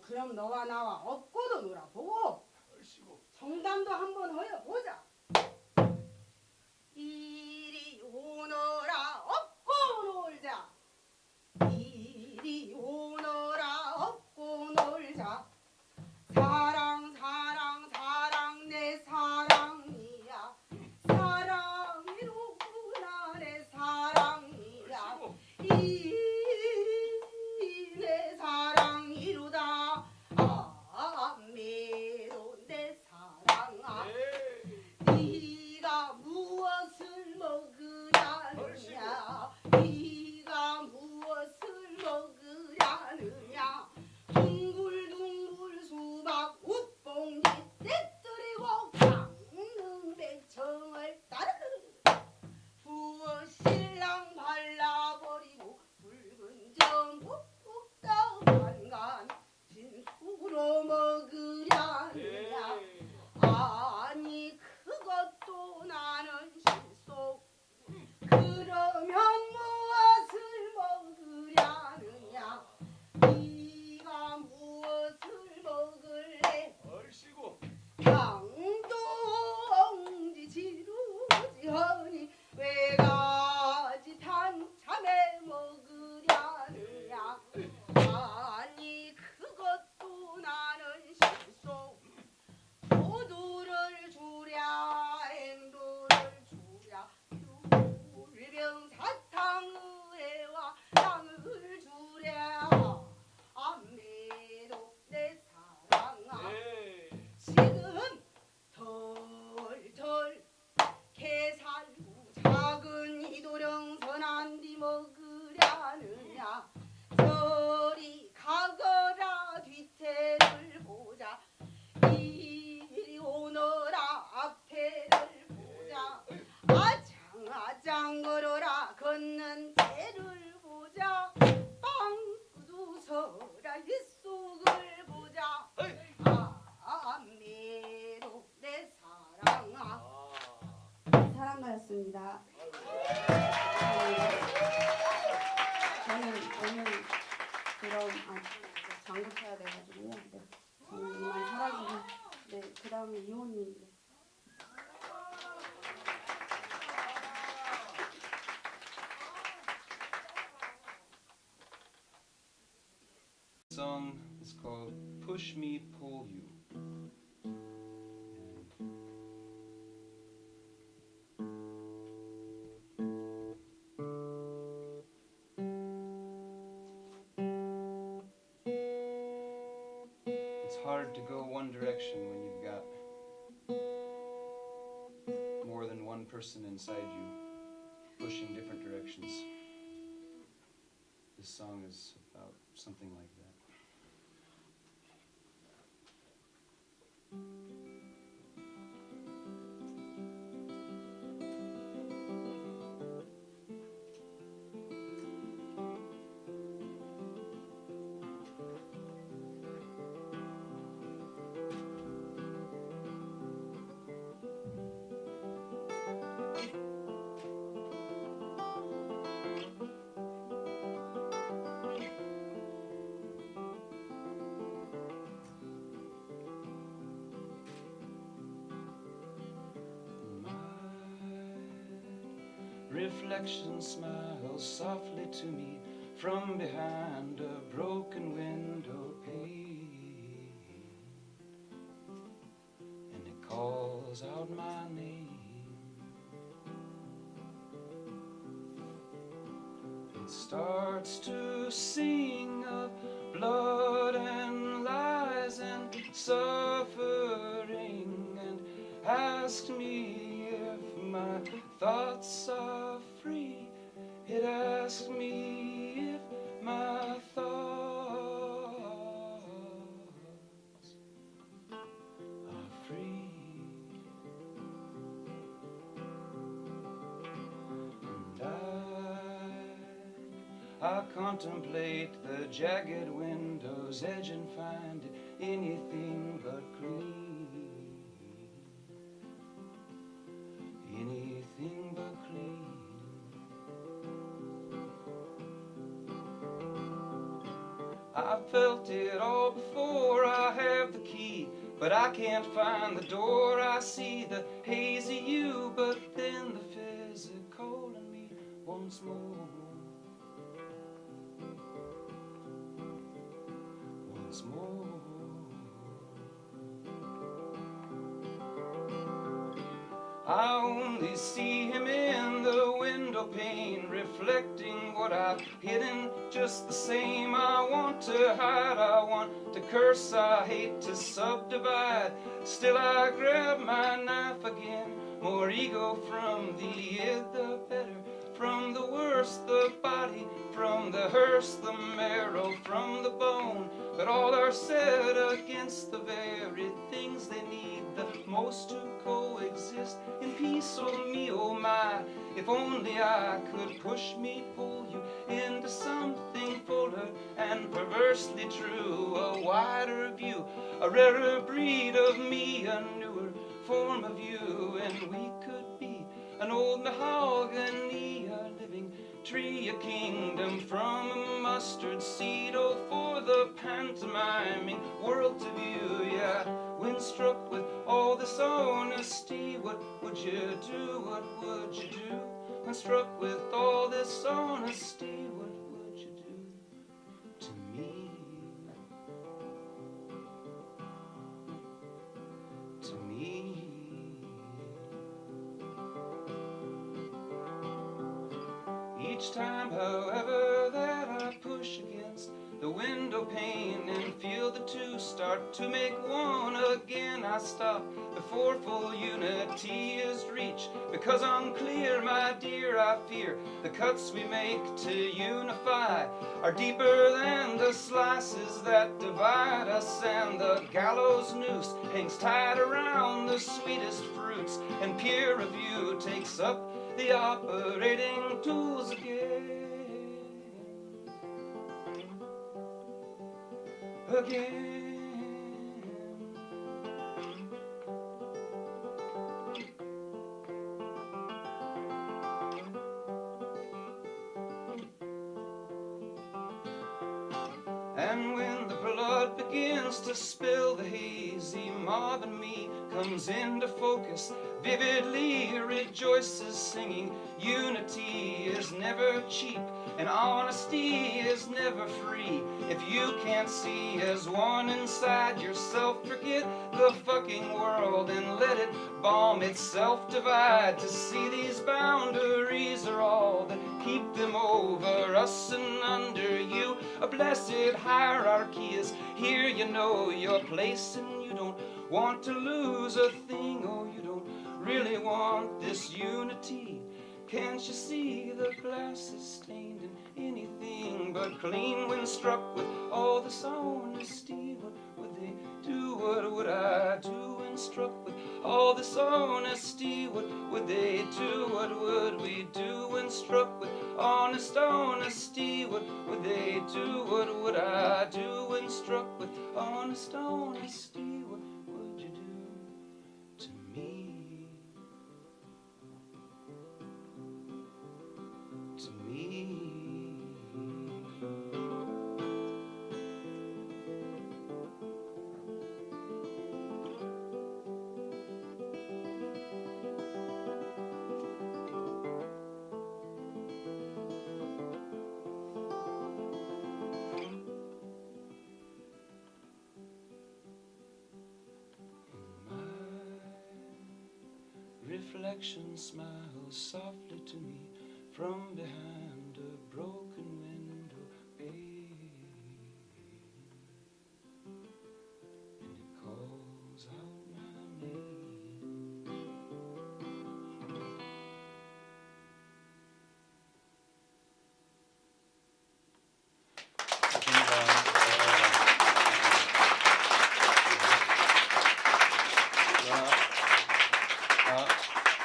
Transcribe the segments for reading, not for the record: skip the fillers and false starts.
그럼 너와 나와 업고도 놀아보고 정담도 한번 허여보자. 이리 오너라 업고 놀자. 이리 오너라 업고 놀자. 사랑 사랑 사랑 내 사랑이야. 사랑이로구나 내 사랑이야. 이 내 사랑이로다. 아메로 내 사랑아. 네가 무엇을 먹으려느냐. 네가 무엇을 먹으려느냐. 둥글둥글 수박 웃봉지 떼뜨리고 강릉백청을 따르르르 부어 신랑 발라버리고 붉은 전복 볶다 반간 진수로 먹으려느냐. 아니 그것도 나는 실속. 그러면 무엇을 먹으려느냐. 네가 무엇을 먹을래. 강동지 지루지 허니 외가지 단참에 먹으려느냐. 아니 그것도 나는 실속. 도두를 주랴 행도를 주랴 율병 사탕의회와 땅을 주랴. 안매도 내 사랑아. 지금 덜덜 개살구 작은 이도령 선한디 먹으려느냐. 저리 가거라 뒤태를 보자. 이리 오너라 앞태를 보자. 아장아장 걸어라 걷는 태를 보자. 빵꾸도 서라 윗속을 보자. 아메로 내 사랑아. 사랑가였습니다. 저는 오늘 그럼 장구쳐야 돼가지고요. 네. 저는 이만 사라지고 네, 그 다음에 이호님. 네. Song is called Push Me, Pull You. It's hard to go one direction when you've got more than one person inside you pushing different directions. This song is about something like that. Reflection smiles softly to me from behind a broken window pane, and it calls out my name. It starts to sing of blood and lies and suffering, and asks me if my thoughts are free. It asks me if my thoughts are free. And I contemplate the jagged window's edge and find it anything but clean. Anything but clean. I've felt it all before. I have the key, but I can't find the door. I see the hazy you, but then the physical in me once more. Once more. I only see him in the window pane, reflecting what I've hidden just the same. I want to hide, I want to curse, I hate to subdivide. Still I grab my knife again. More ego from the id, the better. From the worse, the body. From the hearse, the marrow. From the bone. But all are set against the very things they need the most to coexist in peace. Oh me, oh my, if only I could push me, pull you into something fuller and perversely true. A wider view, a rarer breed of me, a newer form of you. And we could be an old mahogany, a living tree, a kingdom from a mustard seed. Oh, for the pantomiming world to view. Yeah, when struck with all this honesty, what would you do? What would you do? When struck with all this honesty, what would you do to me? To me. Each time, however, that I push against the window pane and feel the two start to make one again, I stop before full unity is reached. Because unclear, my dear, I fear the cuts we make to unify are deeper than the slices that divide us. And the gallows noose hangs tight around the sweetest fruits, and peer review takes up the operating tools again. And when the blood begins to spill, the hazy mob in me comes into focus, vividly rejoices, singing, unity is never cheap and honesty is never free. If you can't see as one inside yourself, forget the fucking world and let it bomb itself. Divide to see these boundaries are all that keep them over us and under you. A blessed hierarchy is here, you know your place, and you don't want to lose a thing. Oh, you don't really want this unity. Can't you see the glass is stained and anything but clean? When struck with all this honesty, what would they do? What would I do when struck with all this honesty? What would they do? What would we do when struck with honest honesty? What would they do? What would I do when struck with honest honesty? What would you do to me? To me. Reflection smiles softly to me from behind a broken window pane, and it calls out my name.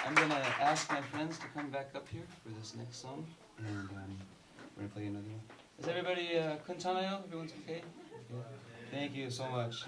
I'm going to ask my friends to come back up here for this next song, and we're going to play another one. Is everybody 괜찮아요? Everyone's okay? Thank you so much.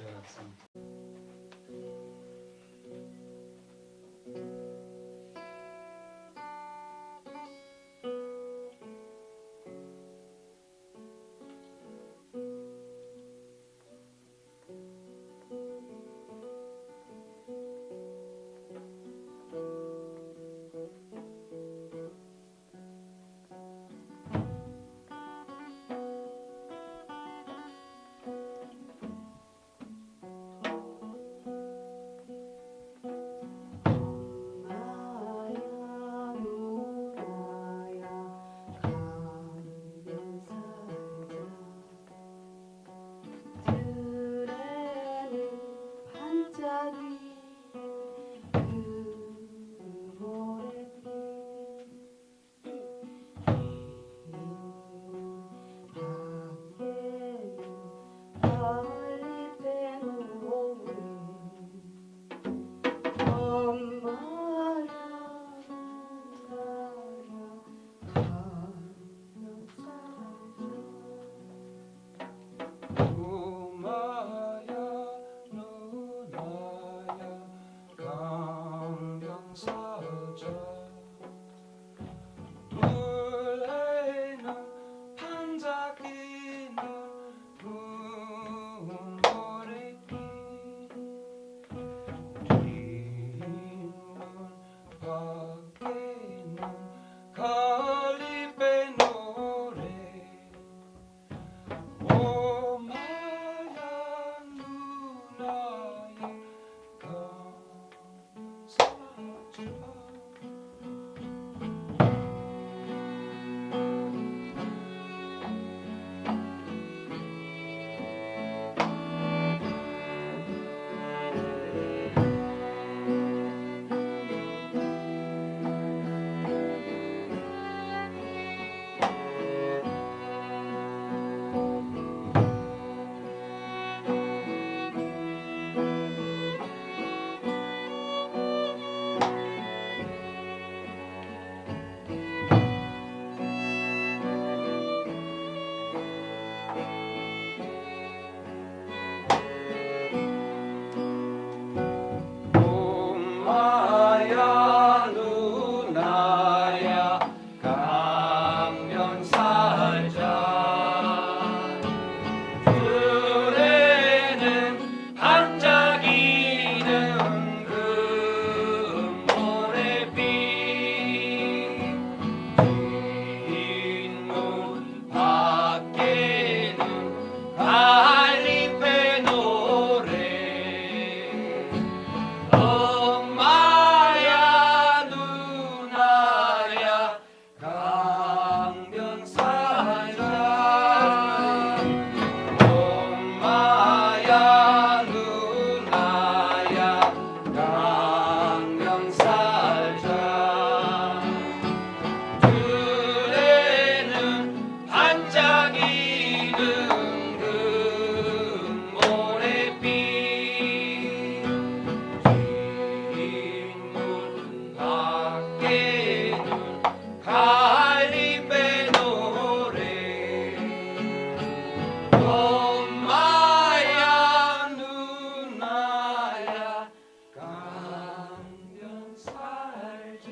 갈리배 노래 엄마야 가면 살자 엄마야 누나야 강변 살자 물에는 반짝이는 붕어리빛 뒷문 밖에는 갈리배 노래 엄마야 누나야 감사하자 엄마야 누나야 강면 살자 들에는 반짝이는 금모래빛 뒷문 밖에는 갈리배 노래 엄마야 누나야 강변 살자 엄마야 누나야 강변 살자 들에는 반짝이는 금모래빛 뒷문 밖에는 갈리배 노래 엄마야 누나야 강변 살자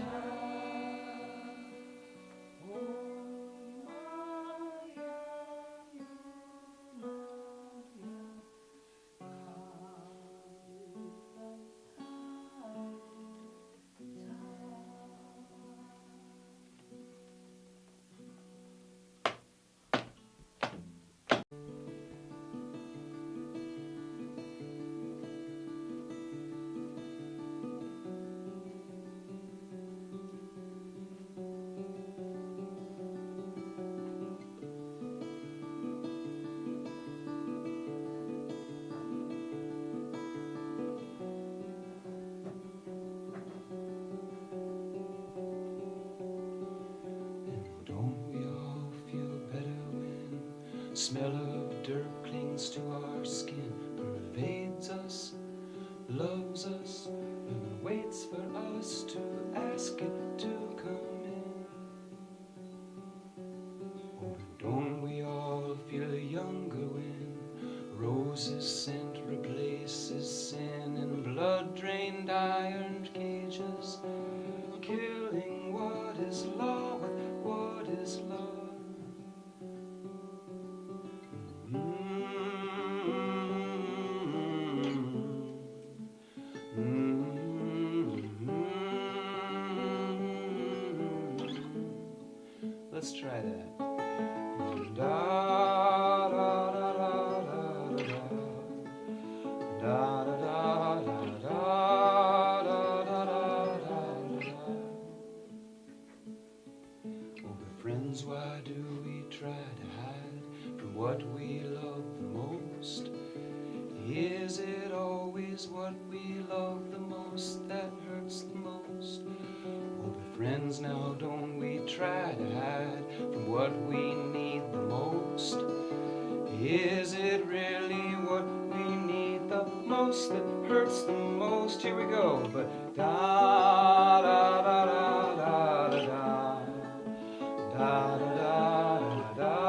Don't we all feel better when smell of dirt clings to our skin, pervades us, loves us, and waits for us to ask it to come in? Oh, don't we all feel younger when roses scent replaces sin and blood-drained iron cages, killing what is law with what is love? Let's try that. Da da da da da da da da da da da da da. Oh, but friends, why do we try to hide from what we love the most? Is it always what we love the most that hurts the most? Oh, but friends, now don't we try to hide from what we need the most? Is it really what ghost that hurts the most. Here we go. But da da da da da da da da da da da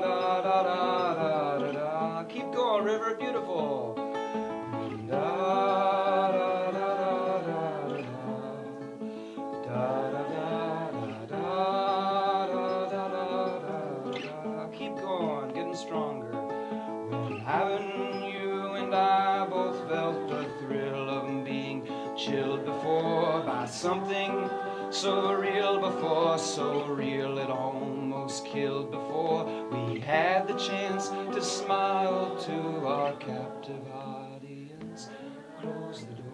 da da da da da. Keep going, river, beautiful. Da da da da da da da da da da da da da. Keep going, getting stronger. When haven't you and I both felt the thrill of being chilled before by something so real before, so real it almost killed before we had the chance to smile to our captive audience. Close the door.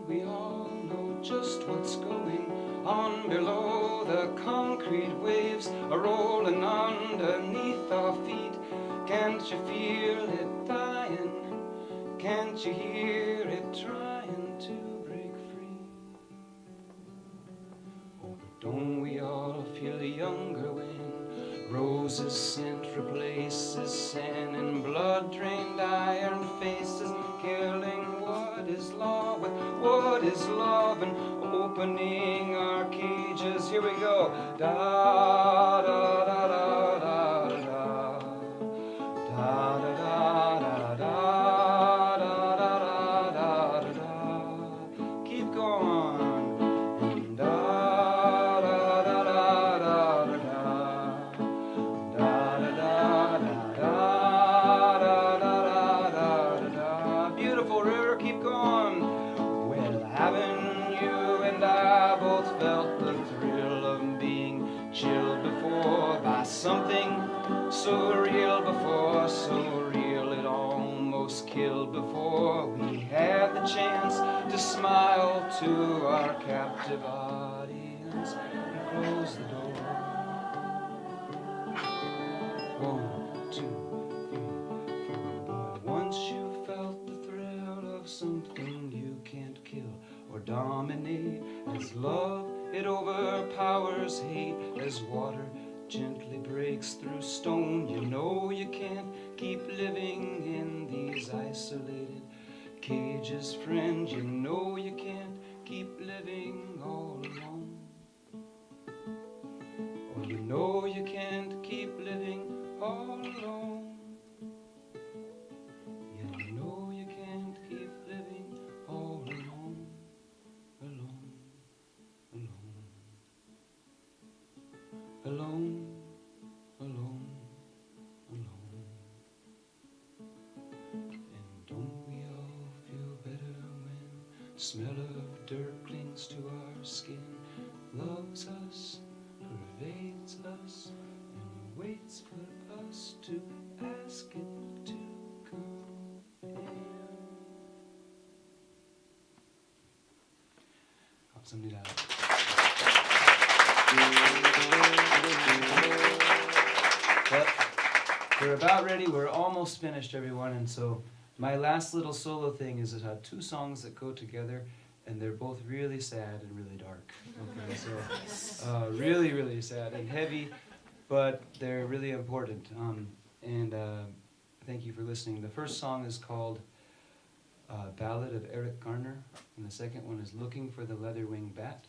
We all know just what's going on below. The concrete waves are rolling underneath our feet. Can't you feel it dying? Can't you hear it trying to break free? Oh, but don't we all feel younger when roses scent replaces sand and blood-drained iron faces, killing what is law with what is love and opening our cages. Here we go. Da da da da da da da da da da da da da da da. Keep going. Da da da da da da da da da da da da. Beautiful river, keep going. Well, haven't you and I both felt the thrill of being chilled before by something so real before, so real it almost killed before we had the chance to smile to our captive audience and close the door. 1, 2, 3, 4. But once you felt the thrill of something you can't kill or dominate, as love it overpowers hate, as water gently breaks through stone, you know you can't keep living in these isolated cages, friend. You know you can't keep living all alone. Oh, you know you can't keep living all alone. Yeah, you know you can't keep living all alone, alone, alone, alone, alone, alone. And don't we all feel better when the smell of dirt clings to our skin, loves us, pervades us, and waits for us to ask it to come in. 감사합니다. But we're about ready. We're almost finished, everyone. And so my last little solo thing is 2 songs that go together, and they're both really sad and really dark. Okay, so really, really sad and heavy, but they're really important. Thank you for listening. The first song is called Ballad of Eric Garner, and the second one is Looking for the Leather-Winged Bat.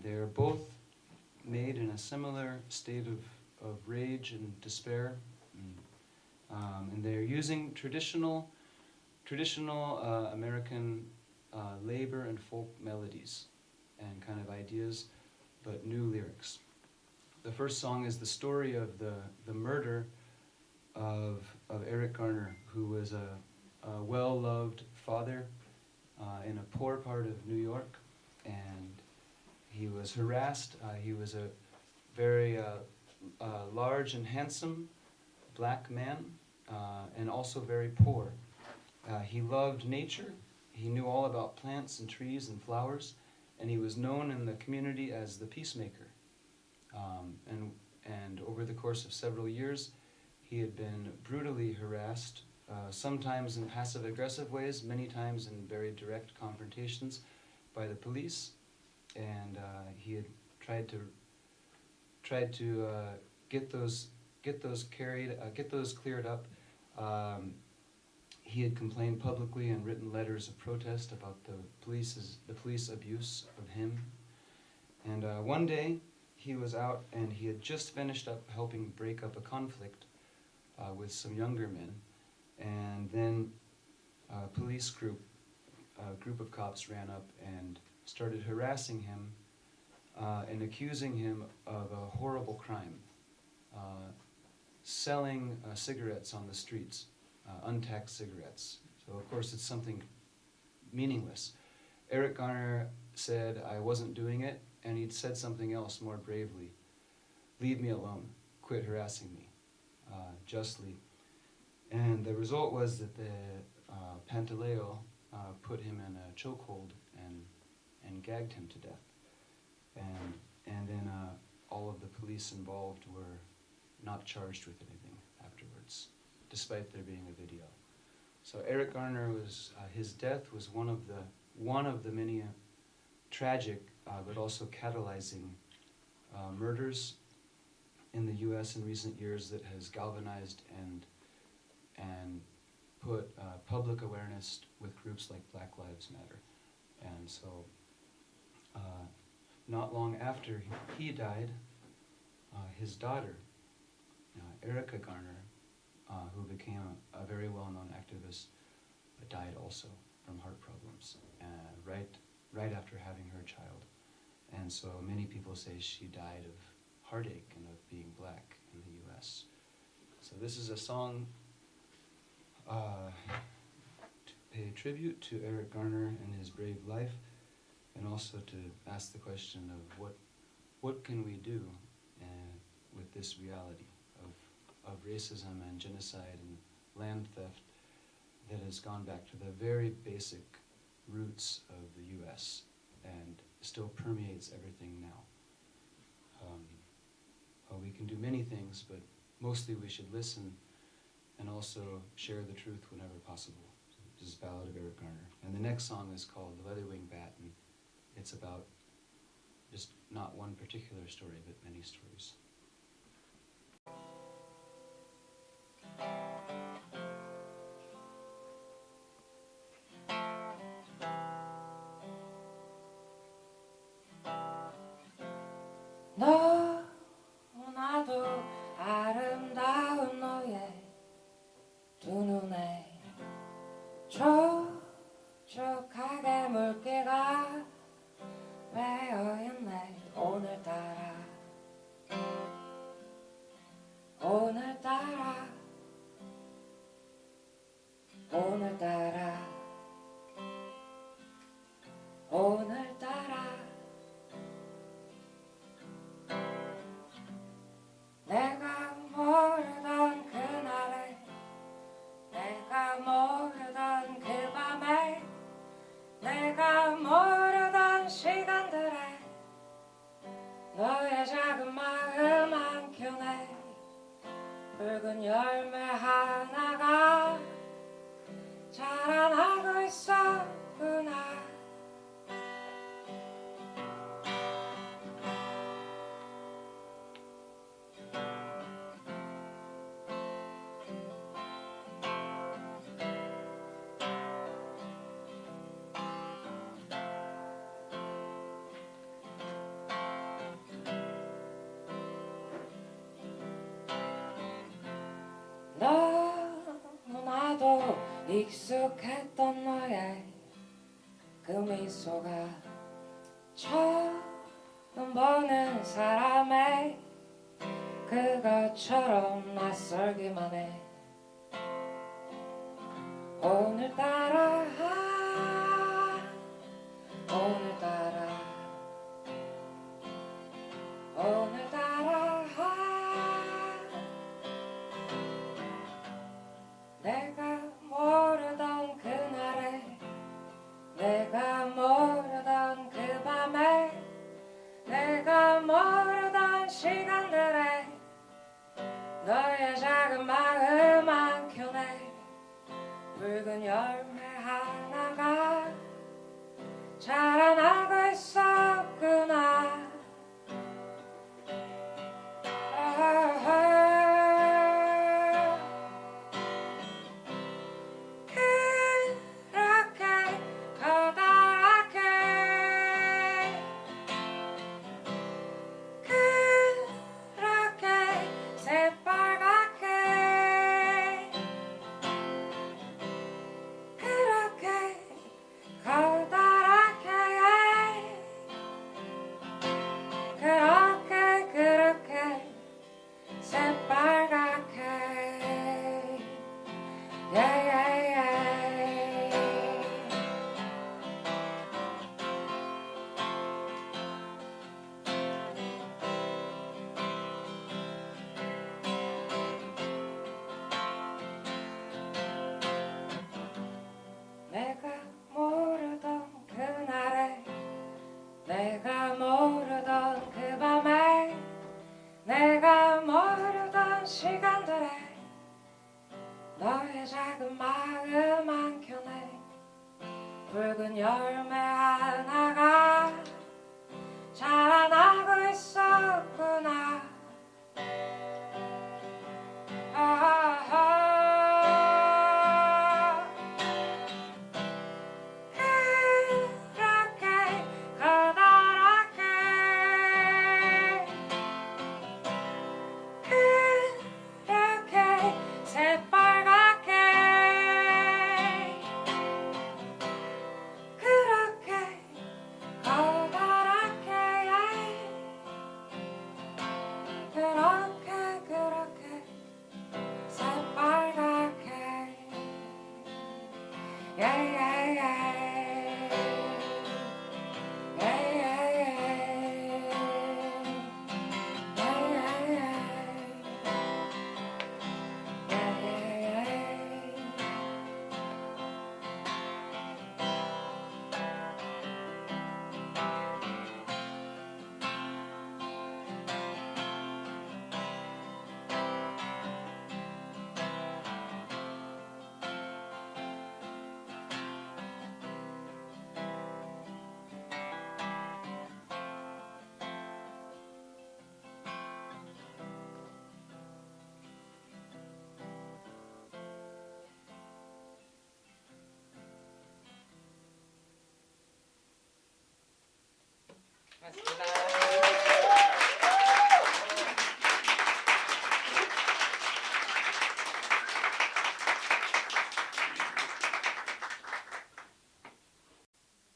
They're both made in a similar state of rage and despair, and they're using traditional American labor and folk melodies and kind of ideas, but new lyrics. The first song is the story of the murder of Eric Garner, who was a well-loved father in a poor part of New York, and he was harassed. He was a very large and handsome black man, and also very poor. He loved nature. He knew all about plants and trees and flowers, and he was known in the community as the peacemaker. And over the course of several years, he had been brutally harassed, sometimes in passive-aggressive ways, many times in very direct confrontations by the police. And he had tried to get those cleared up. He had complained publicly and written letters of protest about the police abuse of him. And one day, he was out and he had just finished up helping break up a conflict with some younger men. And then a group of cops ran up and started harassing him and accusing him of a horrible crime, selling cigarettes on the streets, untaxed cigarettes. So of course it's something meaningless. Eric Garner said, "I wasn't doing it," and he'd said something else more bravely. "Leave me alone, quit harassing me," justly. And the result was that the Pantaleo put him in a chokehold and gagged him to death. And then all of the police involved were not charged with anything afterwards, despite there being a video. So Eric Garner was his death was one of the many tragic but also catalyzing murders in the U.S. in recent years that has galvanized and put public awareness with groups like Black Lives Matter. And so not long after he died, his daughter, Erica Garner, who became a very well-known activist, died also from heart problems right after having her child. And so many people say she died of heartache and of being black in the U.S. So this is a song to pay tribute to Eric Garner and his brave life, and also to ask the question of what can we do with this reality of racism and genocide and land theft that has gone back to the very basic roots of the U.S. and still permeates everything now. Well, we can do many things, but mostly we should listen and also share the truth whenever possible. This is Ballad of Eric Garner. And the next song is called The Leatherwing Bat, and it's about just not one particular story, but many stories. 너무나도 아름다운 너의 두 눈에 촉촉하게 물기가 매여있네. 오늘따라 오늘따라 오늘따라 오늘따라 내가 모르던 그날에 내가 모르던 그 밤에 내가 모르던 시간들에 너의 작은 마음 안겨내 붉은 열매 하나가 자라나고 있었구나. 너무나도 익숙했던 너의 그 미소가 처음 보는 사람의 그것처럼 낯설기만 해. 오늘따라 오늘따라 오늘따라 내가 모르던 붉은 열매 하나가 자라나고 있었구나. 그렇게 커다랗게 그렇게 새빨갛게 그렇게 커다랗게 그렇게 새빨갛게 내가 모르던 그날에 내가 모르던 그 밤에 내가 모르던 시간들에 너의 작은 마음 한켠에 붉은 열매 하나가 자라나고 있었구나. 그렇게 커다랗게 그렇게 새빨갛게 그렇게 커다랗게 그렇게 새빨갛게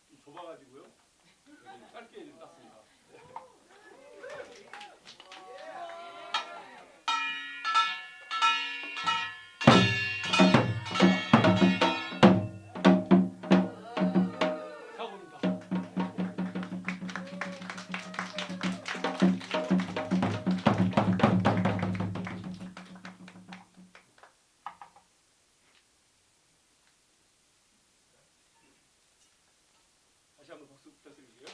좀 좁아가지고요. 짧게 좀 땄습니다. 가봅니다. 다시 한번 박수 부탁드릴게요.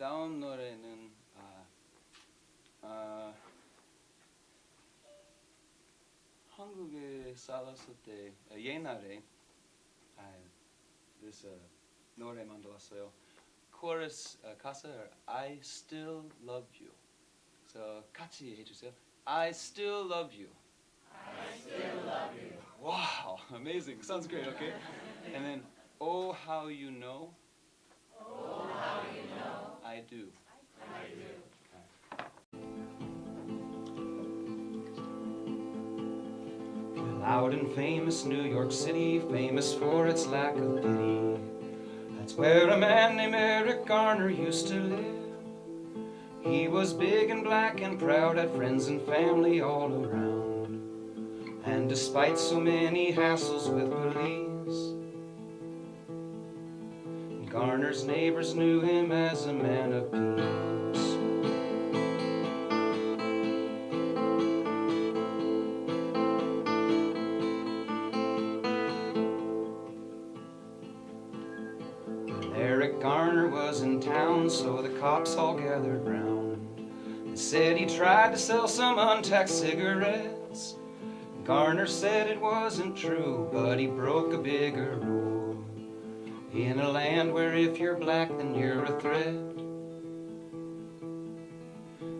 다음 노래는 한국에 살았을 때 옛날에 그래서 노래 만들었어요. 코러스 가사 I still love you. 그래서 같이 해주세요. I still love you. I still love you. Wow, amazing. Sounds great. Okay, and then oh how you know. Oh how you know. I do. I do. Loud and famous New York City, famous for its lack of pity. That's where a man named Eric Garner used to live. He was big and black and proud, had friends and family all around. And despite so many hassles with police, Garner's neighbors knew him as a man of peace. Eric Garner was in town, so the cops all gathered round. They said he tried to sell some untaxed cigarettes. Garner said it wasn't true, but he broke a bigger rule. In a land where if you're black, then you're a threat.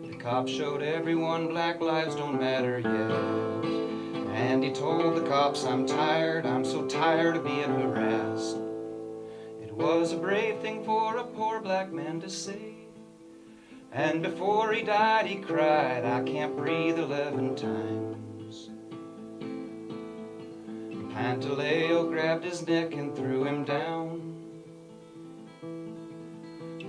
The cops showed everyone black lives don't matter yet. And he told the cops, I'm tired, I'm so tired of being harassed. It was a brave thing for a poor black man to say. And before he died he cried, I can't breathe 11 times. Pantaleo grabbed his neck and threw him down.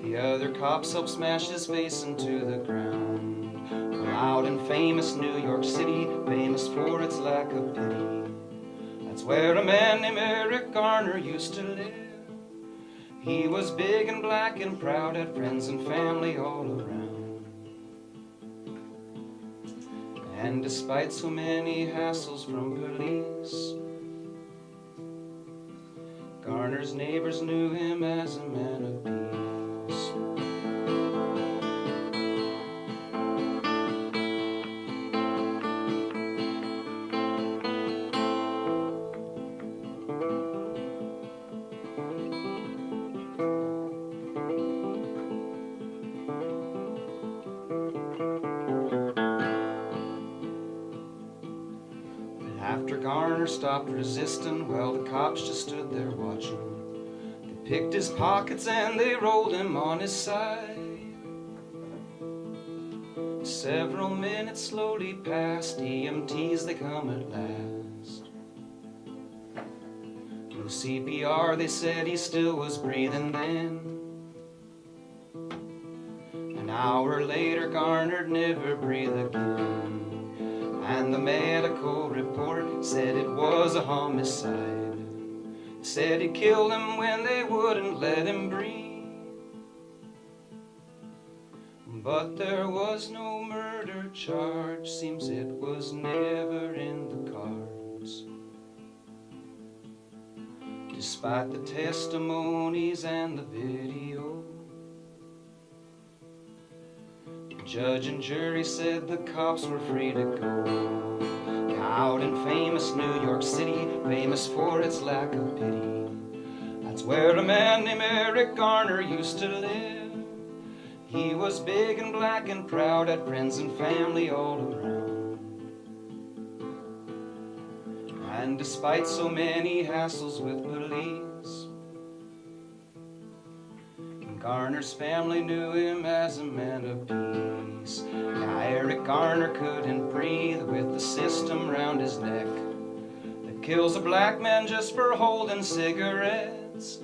The other cops helped smash his face into the ground. Loud and famous New York City, famous for its lack of pity. That's where a man named Eric Garner used to live. He was big and black and proud, had friends and family all around. And despite so many hassles from police, Garner's neighbors knew him as a man of peace. After Garner stopped resisting, well, the cops just stood there watching. They picked his pockets and they rolled him on his side. Several minutes slowly passed, EMTs they come at last. No CPR, they said he still was breathing then. An hour later, Garner never breathed again. And the medical report said it was a homicide. They said he killed him when they wouldn't let him breathe. But there was no murder charge, seems it was never in the cards. Despite the testimonies and the video, judge and jury said the cops were free to go. Out in famous New York City, famous for its lack of pity. That's where a man named Eric Garner used to live. He was big and black and proud, had friends and family all around. And despite so many hassles with police, Garner's family knew him as a man of peace. Now Eric Garner couldn't breathe with the system round his neck that kills a black man just for holding cigarettes.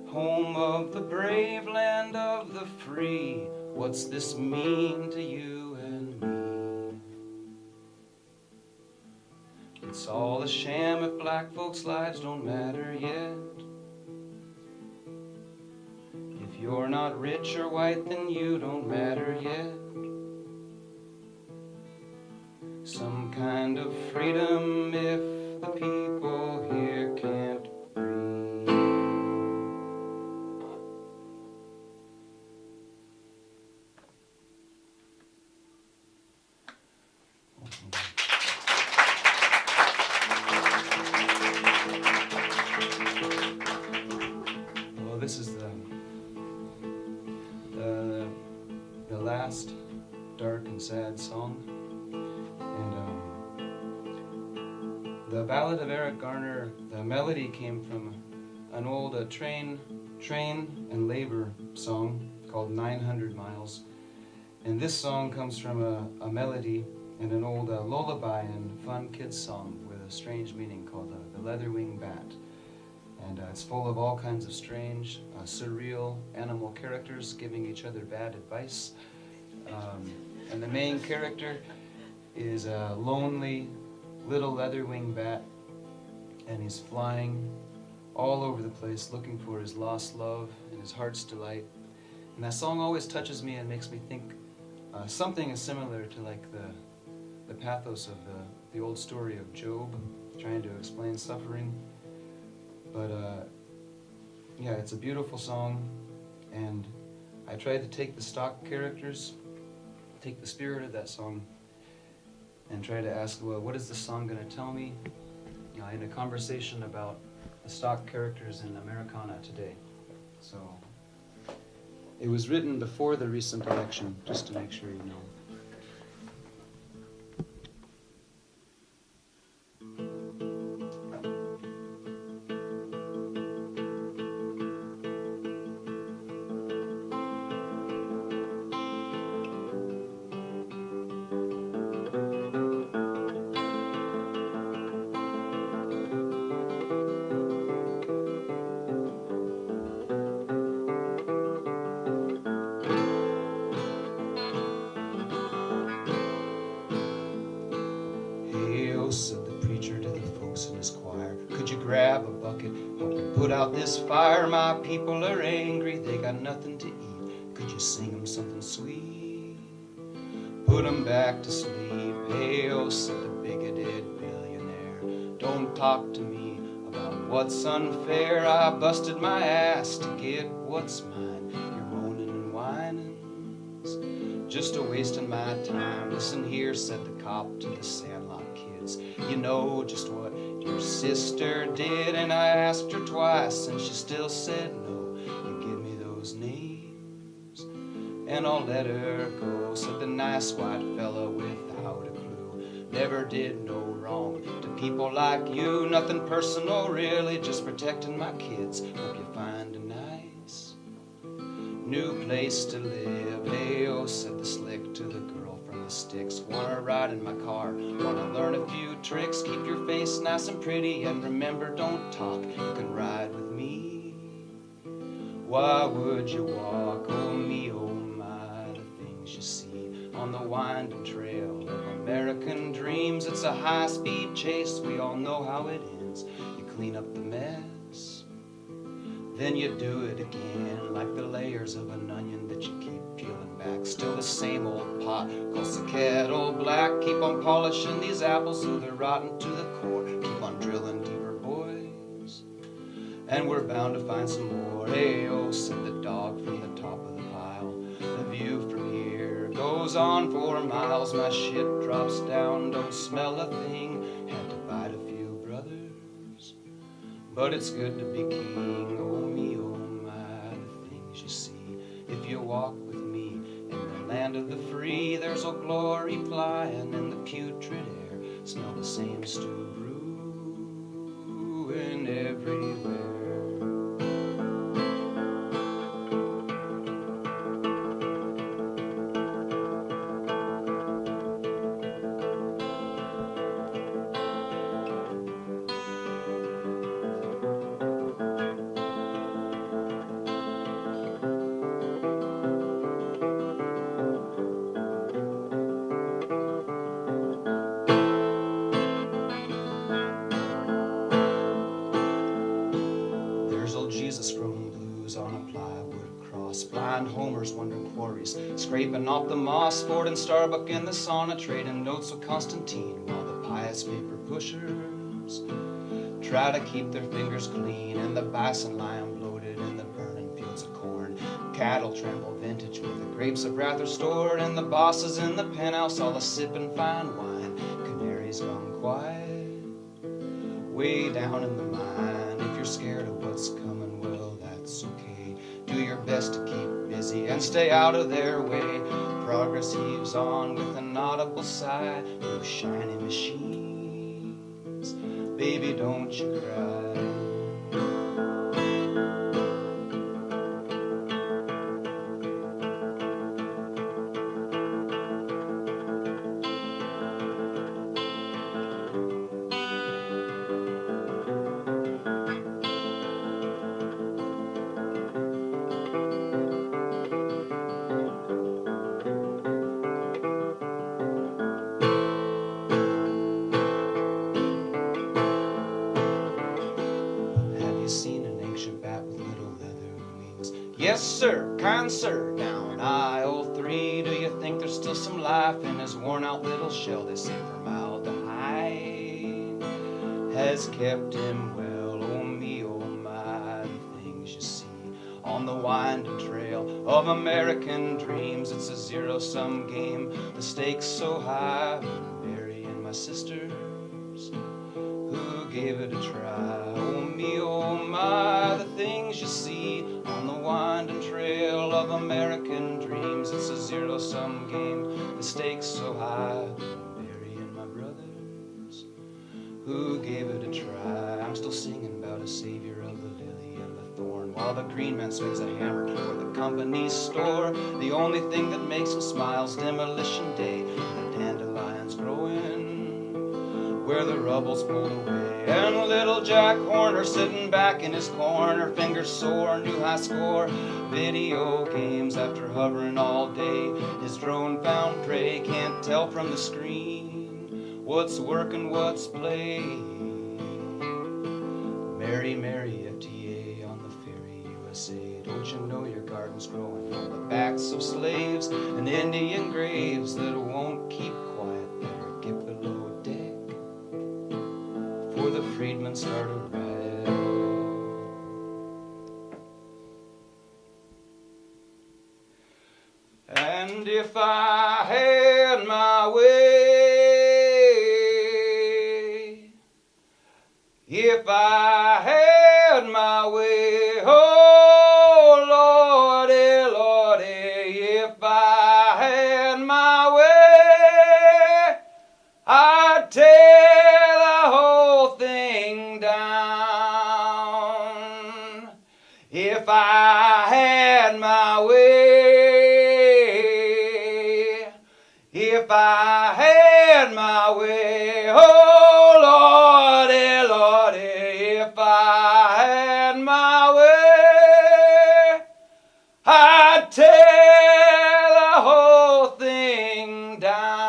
Home of the brave, land of the free, what's this mean to you and me? It's all a sham if black folks' lives don't matter yet. If you're not rich or white, then you don't matter yet. Some kind of freedom if the people here can't breathe. this is the last dark and sad song, and the Ballad of Eric Garner. The melody came from an old train and labor song called 900 Miles, and this song comes from a melody in an old lullaby and fun kids song with a strange meaning called the Leatherwing Bat. And it's full of all kinds of strange, surreal animal characters giving each other bad advice. And the main character is a lonely little leatherwing bat, and he's flying all over the place looking for his lost love and his heart's delight. And that song always touches me and makes me think something is similar to like the pathos of the old story of Job trying to explain suffering. But yeah, it's a beautiful song, and I tried to take the stock characters, take the spirit of that song, and try to ask, well, what is this song going to tell me in a conversation about the stock characters in Americana today. So it was written before the recent election, just to make sure you know. Said the preacher to the folks in his choir, could you grab a bucket, help me put out this fire? My people are angry, they got nothing to eat. Could you sing them something sweet? Put them back to sleep. Hey, oh, said the bigoted billionaire, don't talk to me about what's unfair. I busted my ass to get what's mine. You're moaning and whining, just a wasting my time. Listen here, said the cop to the Sandlot kids, you know just what your sister did. And I asked her twice and she still said no. You give me those names and I'll let her go, said the nice white fella without a clue. Never did no wrong to people like you, nothing personal really, just protecting my kids. Hope you find a nice new place to live. Hey, oh, said the slick to the girl from the sticks, wanna ride in my car, wanna learn a few tricks. Keep your face nice and pretty and remember, don't talk, you can ride with me. Why would you walk, oh me, oh my, the things you see on the winding trail of American dreams. It's a high-speed chase, we all know how it ends. You clean up the mess, then you do it again, like the layers of an onion that you keep peeling back. Still the same old pot, calls the kettle black. Keep on polishing these apples so they're rotten to the core. Keep on drilling deeper, boys, and we're bound to find some more. Hey, oh, said the dog from the top of the pile, the view from here goes on for miles. My shit drops down, don't smell a thing. Had to bite a few brothers, but it's good to be king. Oh me, oh my, the things you see if you walk with me in the land of the free. There's old glory flying in the putrid air, smell the same stew brewing everywhere. Blind homers wandering quarries, scraping off the moss. Ford and Starbuck in the sauna, trading notes with Constantine, while the pious paper pushers try to keep their fingers clean. And the bison lie bloated in the burning fields of corn. Cattle trample vintage where the grapes of wrath are stored. And the bosses in the penthouse all a sipping fine wine. Canaries gone quiet way down in the mine. If you're scared of what's coming, well, that's okay. your best to keep busy and stay out of their way. Progress heaves on with an audible sigh. You shiny machines, baby, don't you cry. Yes, sir, kind sir, down aisle 3. Do you think there's still some life in his worn-out little shell? They say formaldehyde has kept him well. Oh me, oh my, the things you see on the winding trail of American dreams. It's a zero-sum game, the stakes so high. Mary and my sisters, who gave it a try? Oh me, oh my, the things you see on the winding trail of American dreams. It's a zero-sum game, the stakes so high. Mary and my brothers, who gave it a try? I'm still singing about a savior of the lily and the thorn, while the green man swings a hammer for the company's store. The only thing that makes him smile's demolition day, and the dandelions growing where the rubble's pulled away. And little Jack Horner sitting back in his corner, fingers sore, new high score. Video games after hovering all day. His drone found prey, can't tell from the screen what's work and what's play. Mary, Mary, FTA on the ferry, USA. Don't you know your garden's growing on the backs of slaves and Indian graves that won't keep quiet? Better get below deck before the freedmen start a riot. And if I had my way, if I had my way, oh Lordy, Lordy, if I had my way, I'd tear the whole thing down. If I had my way, if I had my way, oh Lordy, Lordy, if I had my way, I'd tear the whole thing down.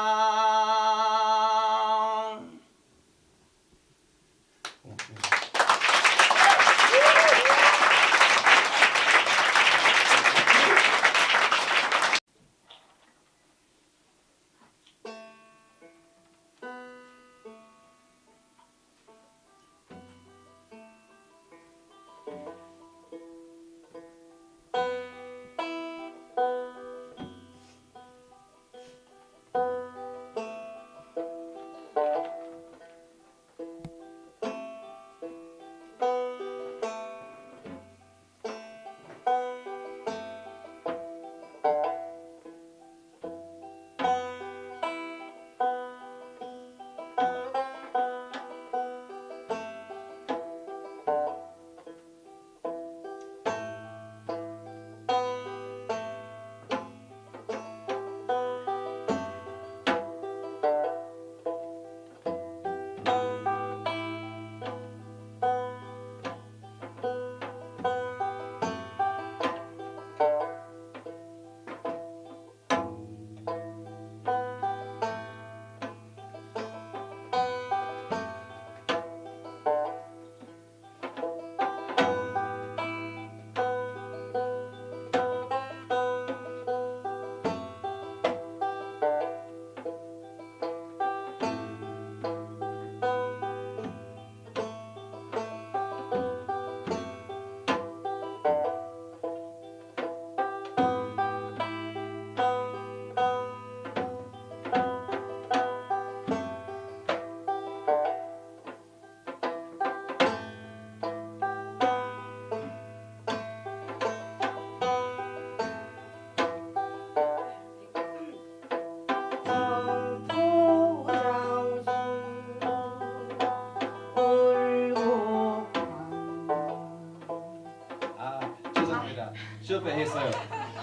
자, 실패했어요.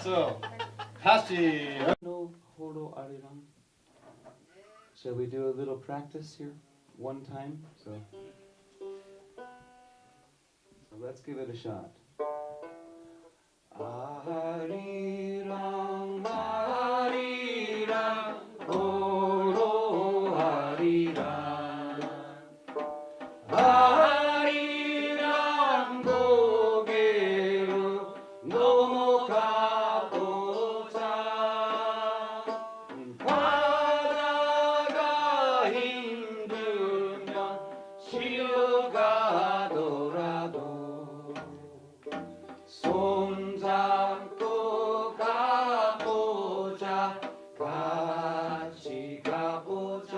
So, 다시. No, 홀로 아리랑. Shall we do a little practice here? One time? So let's give it a shot. 아리랑 아리랑 홀로 아리랑 아리랑 고개로 넘어가 보자 바다가 힘들면 쉬어가더라도 손잡고 가보자 같이 가보자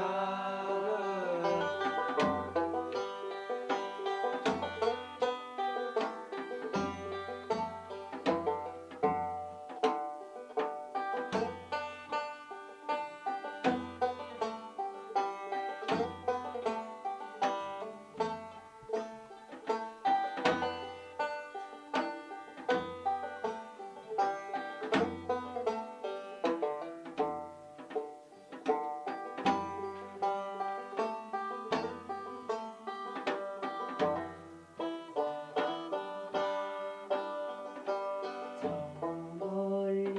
멀리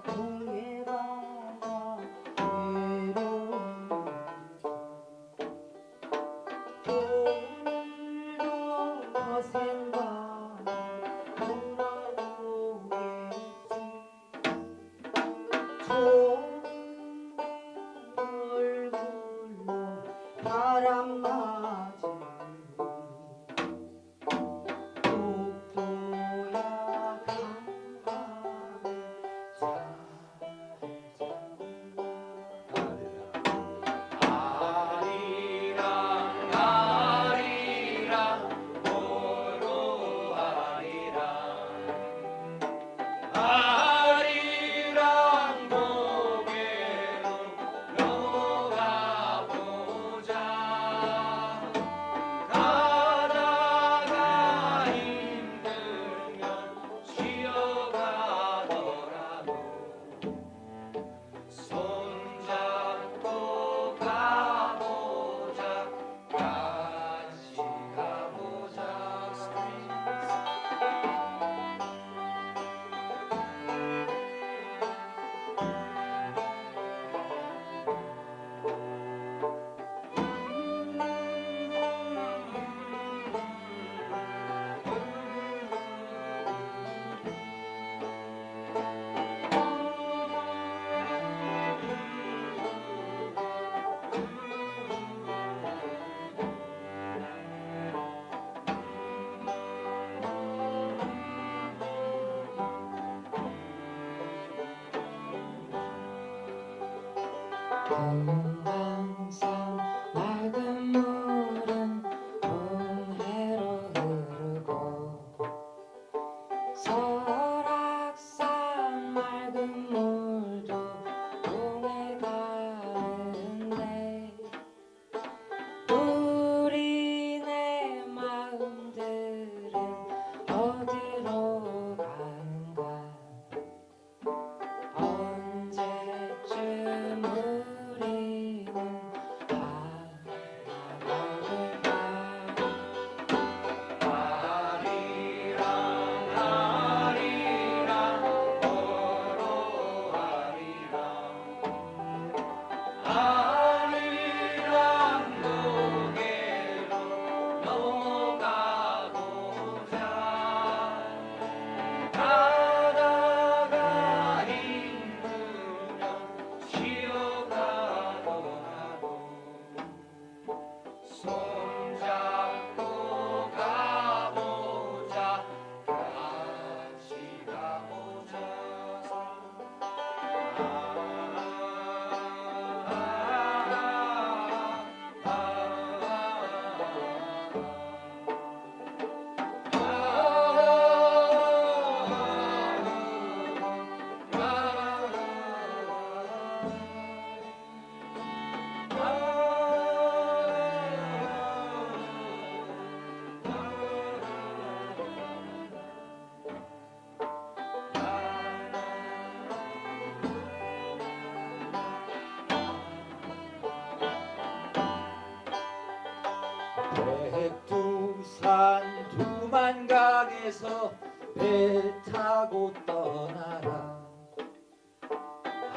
동해 바다 외로운 오늘도 거센가 돌아오겠지 좋은 얼굴로 바람 맞으니 독도야 강가를 아리랑 아리랑 홀로 아리랑 아리랑 고개로 넘어가 보자 가다가 힘들면 쉬어가더라도 손잡고 가보자 같이 가보자 금강산 맑은 물은 동해로 흐르고 설악산 맑은 물도 동해 가는데 우리네 마음들은 어디로 가는가 언제쯤 우리 제주에서 배 타고 떠나라.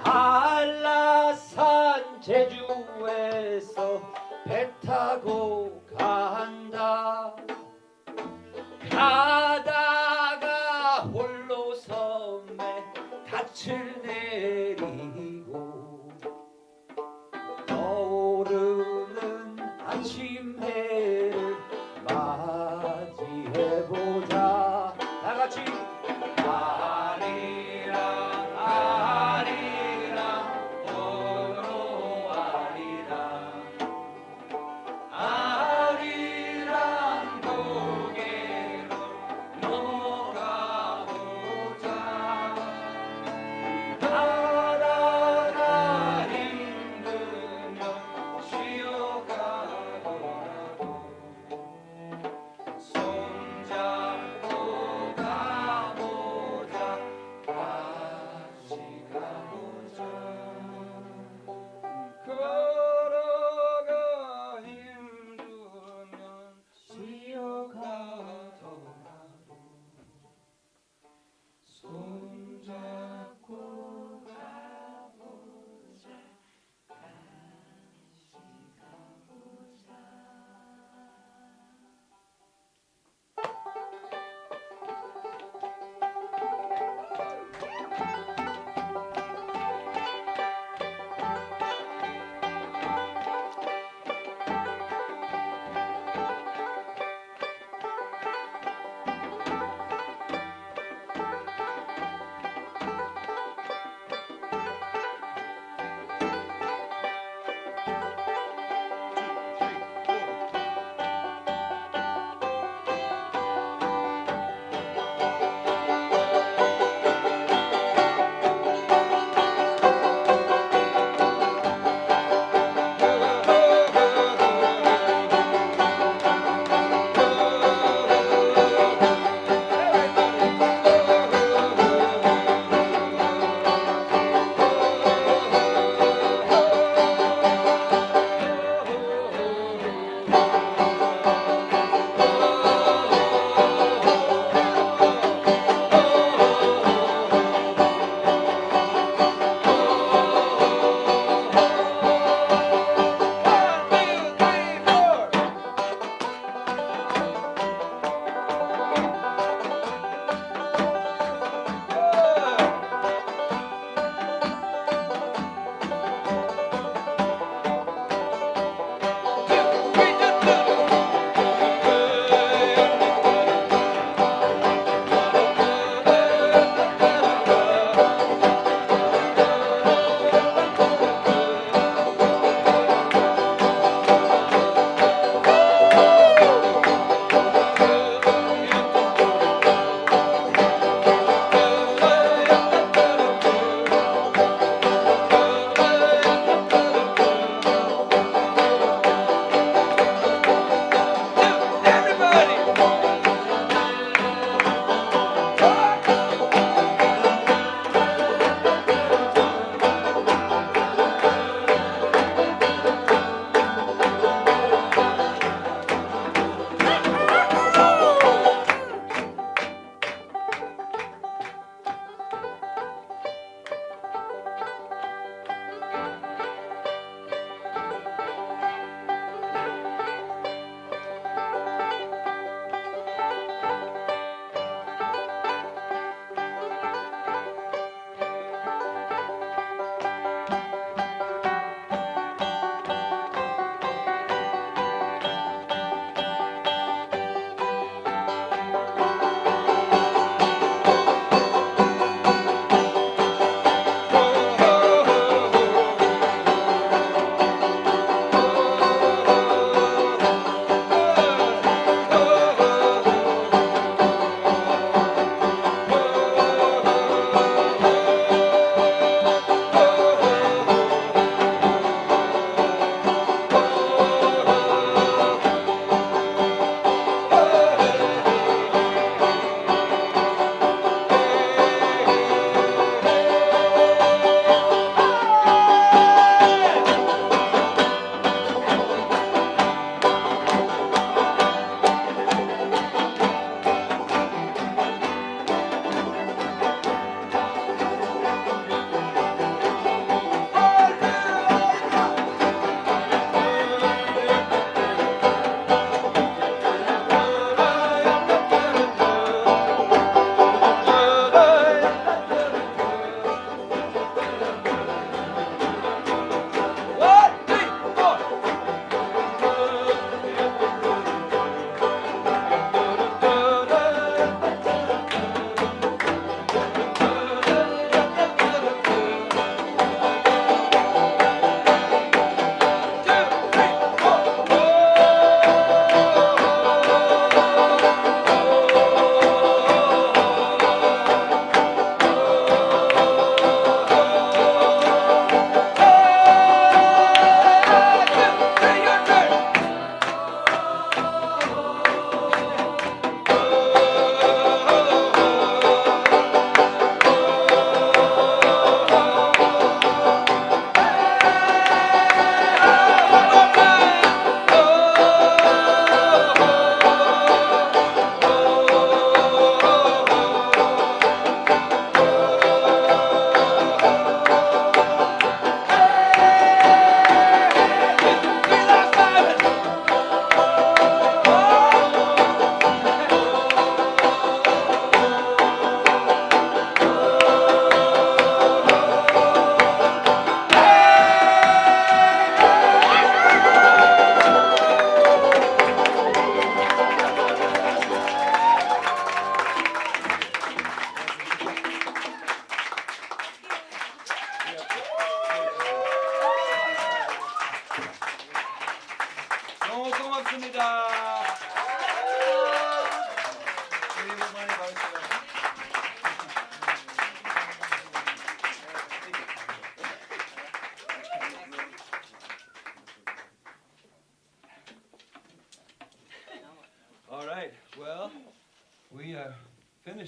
한라산 제주에서 배 타고 간다. 가다가 홀로 섬에 닻을 내리고 떠오르는 아침 해를 맞이해보자. 다같이 아리랑 아리랑 오로 아리랑 아리랑 고개로 넘어가보자.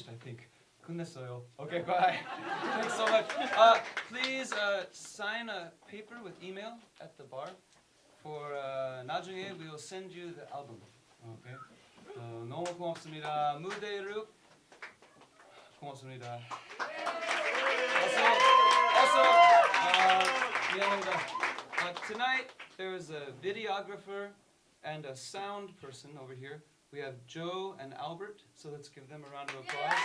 finished, I think. 끝냈어요. Okay, bye. Thanks so much. Please sign a paper with email at the bar. For 나중에 we will send you the album. Okay. 너무 고맙습니다. Mudaeryuk. 고맙습니다. Also, 미안합니다. Tonight there is a videographer and a sound person over here. We have Joe and Albert, so let's give them a round of applause.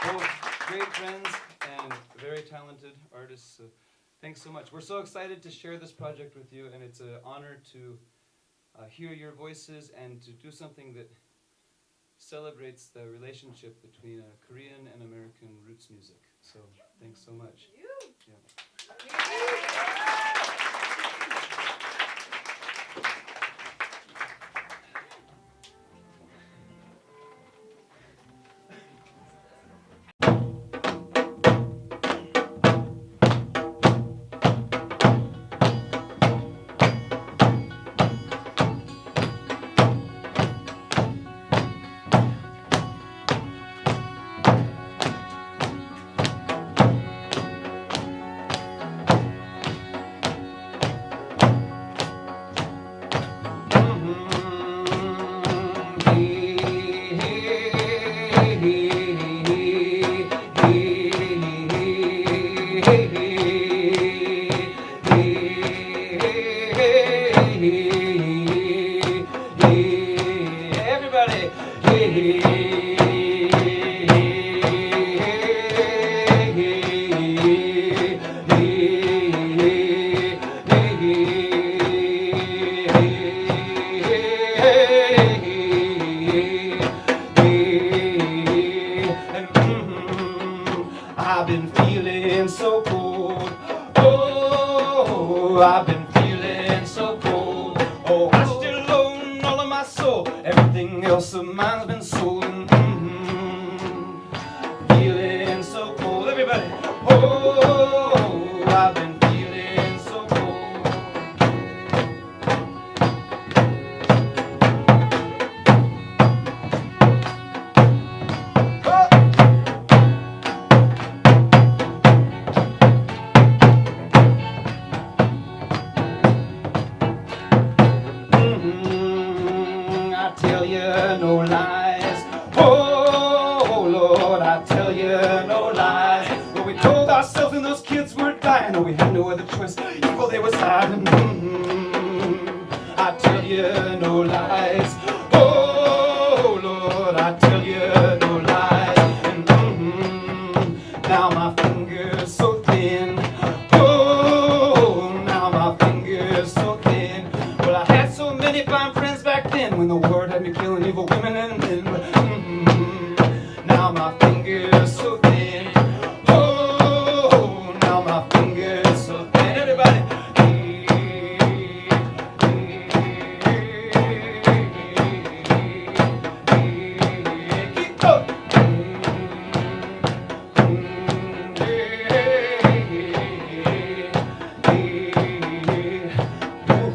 Both great friends and very talented artists. So thanks so much. We're so excited to share this project with you, and it's an honor to hear your voices and to do something that celebrates the relationship between Korean and American roots music. So thanks so much. Yeah. I've been feeling so cold. Oh, I've been feeling so cold. Oh, I still own all of my soul. Everything else of mine's been stolen. Feeling so cold, everybody. Oh, I've been feeling so cold. Oh! I tell you no lies. Oh Lord, I tell you no lies. Well, we told ourselves and those kids were dying. Oh, we had no other choice. Evil they was hiding. I tell you no lies. Oh Lord, I tell you no lies. And now my fingers so thin. Oh, now my fingers so thin. Well, I had so many fine friends back then when the word had me killing evil women and men. But now my fingers so thin. Oh, now my fingers so thin. Everybody. Keep going.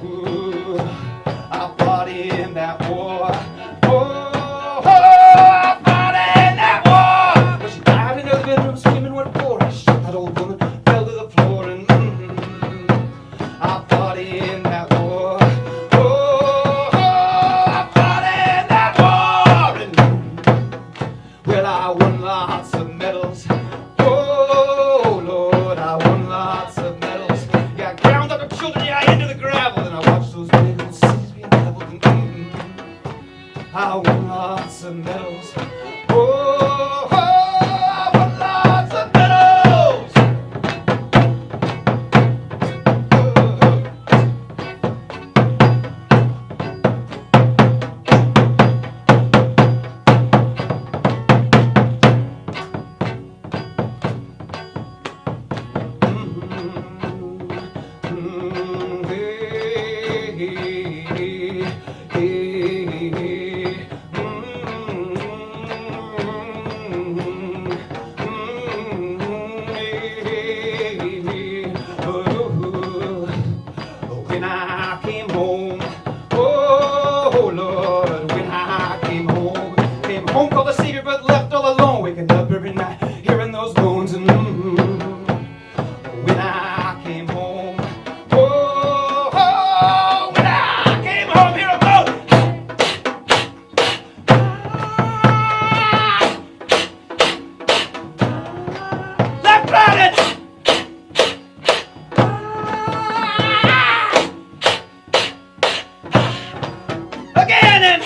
Ooh, I fought in that war. Oh, I fought in that war. Well, she died in her bedroom screaming what for. I shot that old woman, fell to the floor, and I fought in that war. Oh, I fought in that war. And, well, I won lots of medals. Oh, Lord, I won lots of medals. Yeah, I ground up the children, yeah, into the gravel. And I watched those big old cities being leveled. And I won lots of medals. Oh, I won lots of medals. home called a savior, but left all alone. Waking up every night, hearing those moans and when I came home, oh, oh, when I came home, here I go. Left riding. Again and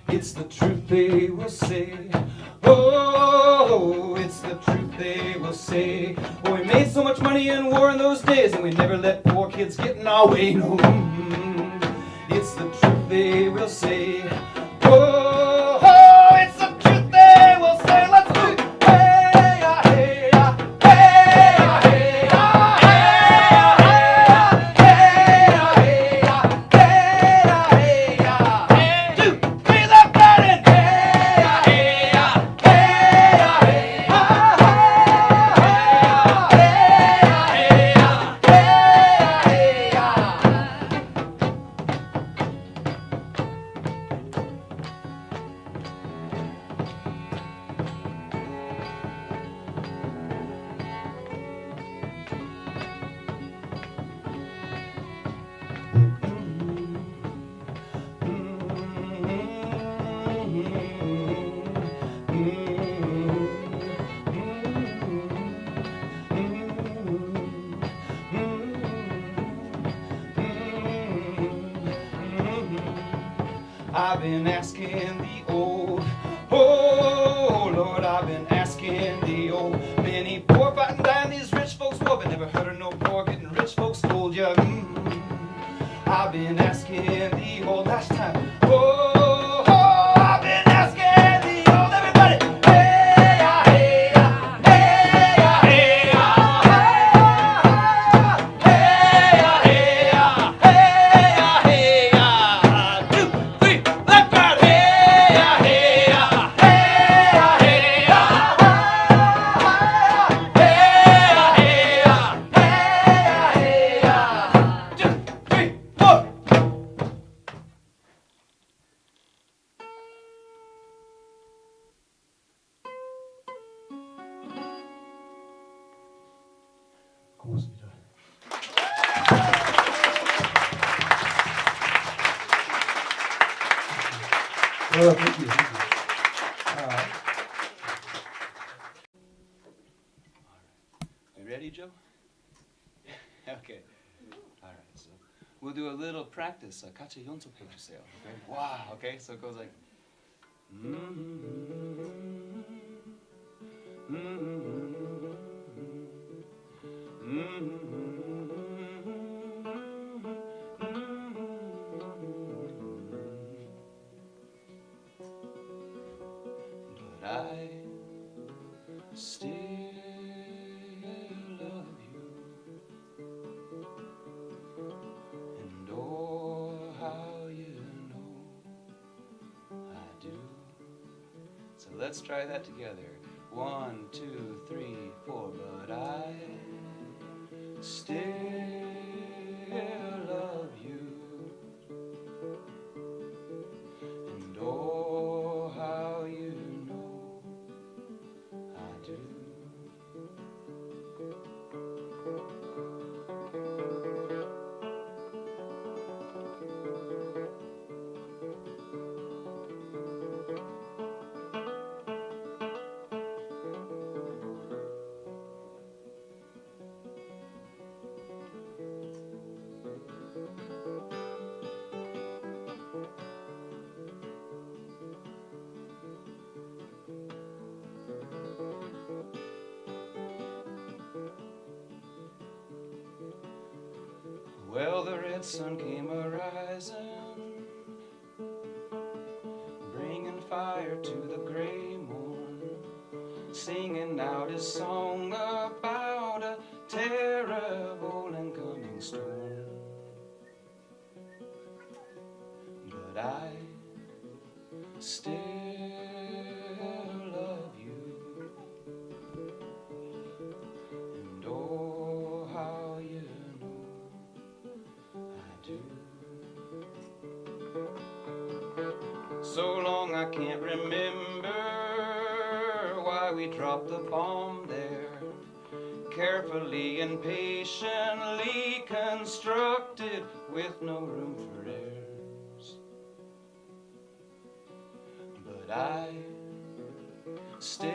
it's the truth they will say. Oh, it's the truth they will say. Oh, we made so much money in war in those days, and we never let poor kids get in our way. No, it's the truth they will say. Oh, oh, it's the truth they will say. Let's do it. Hey, ah, hey, ah, hey, ah, hey, ah, hey, ah, hey, ah, hey, ah, hey, ah, hey, ah, hey, 2, 3, left, right, and hey, ah, hey, ah, hey, ah, hey, ah, hey, ah, hey, ah, hey, ah. I've been asking the old, oh Lord, I've been asking the old. Many poor fighting dying these rich folks war, but never heard of no poor getting rich folks gold. Yeah, I've been asking the old last time. Oh, oh, I've been asking the old. Everybody, hey, ah, hey, ah, hey, ah, hey, ah, hey, ah, hey, ah, hey, ah, hey, ah, 2, 3, left, right, hey, ah, hey, ah, hey, ah, hey, ah, hey, ah, hey, ah, hey, ah, 2, 3, 4. 고맙습니다. Thank you. You ready, Joe? Okay. All right. So we'll do a little practice. 같이 연습해 주세요. Okay. Wow. Okay. So it goes like. But I still love you, and oh, how you know I do. So let's try that together. 1, 2, 3, 4. But I still love you, and oh, how you know I do. Well, the red sun came a-rising fire to the gray morn, singing out his song about a terrible and coming storm. But I still love you, and oh, how you know I do. So long I can't remember why we dropped the bomb there, carefully and patiently constructed with no room for errors. But I still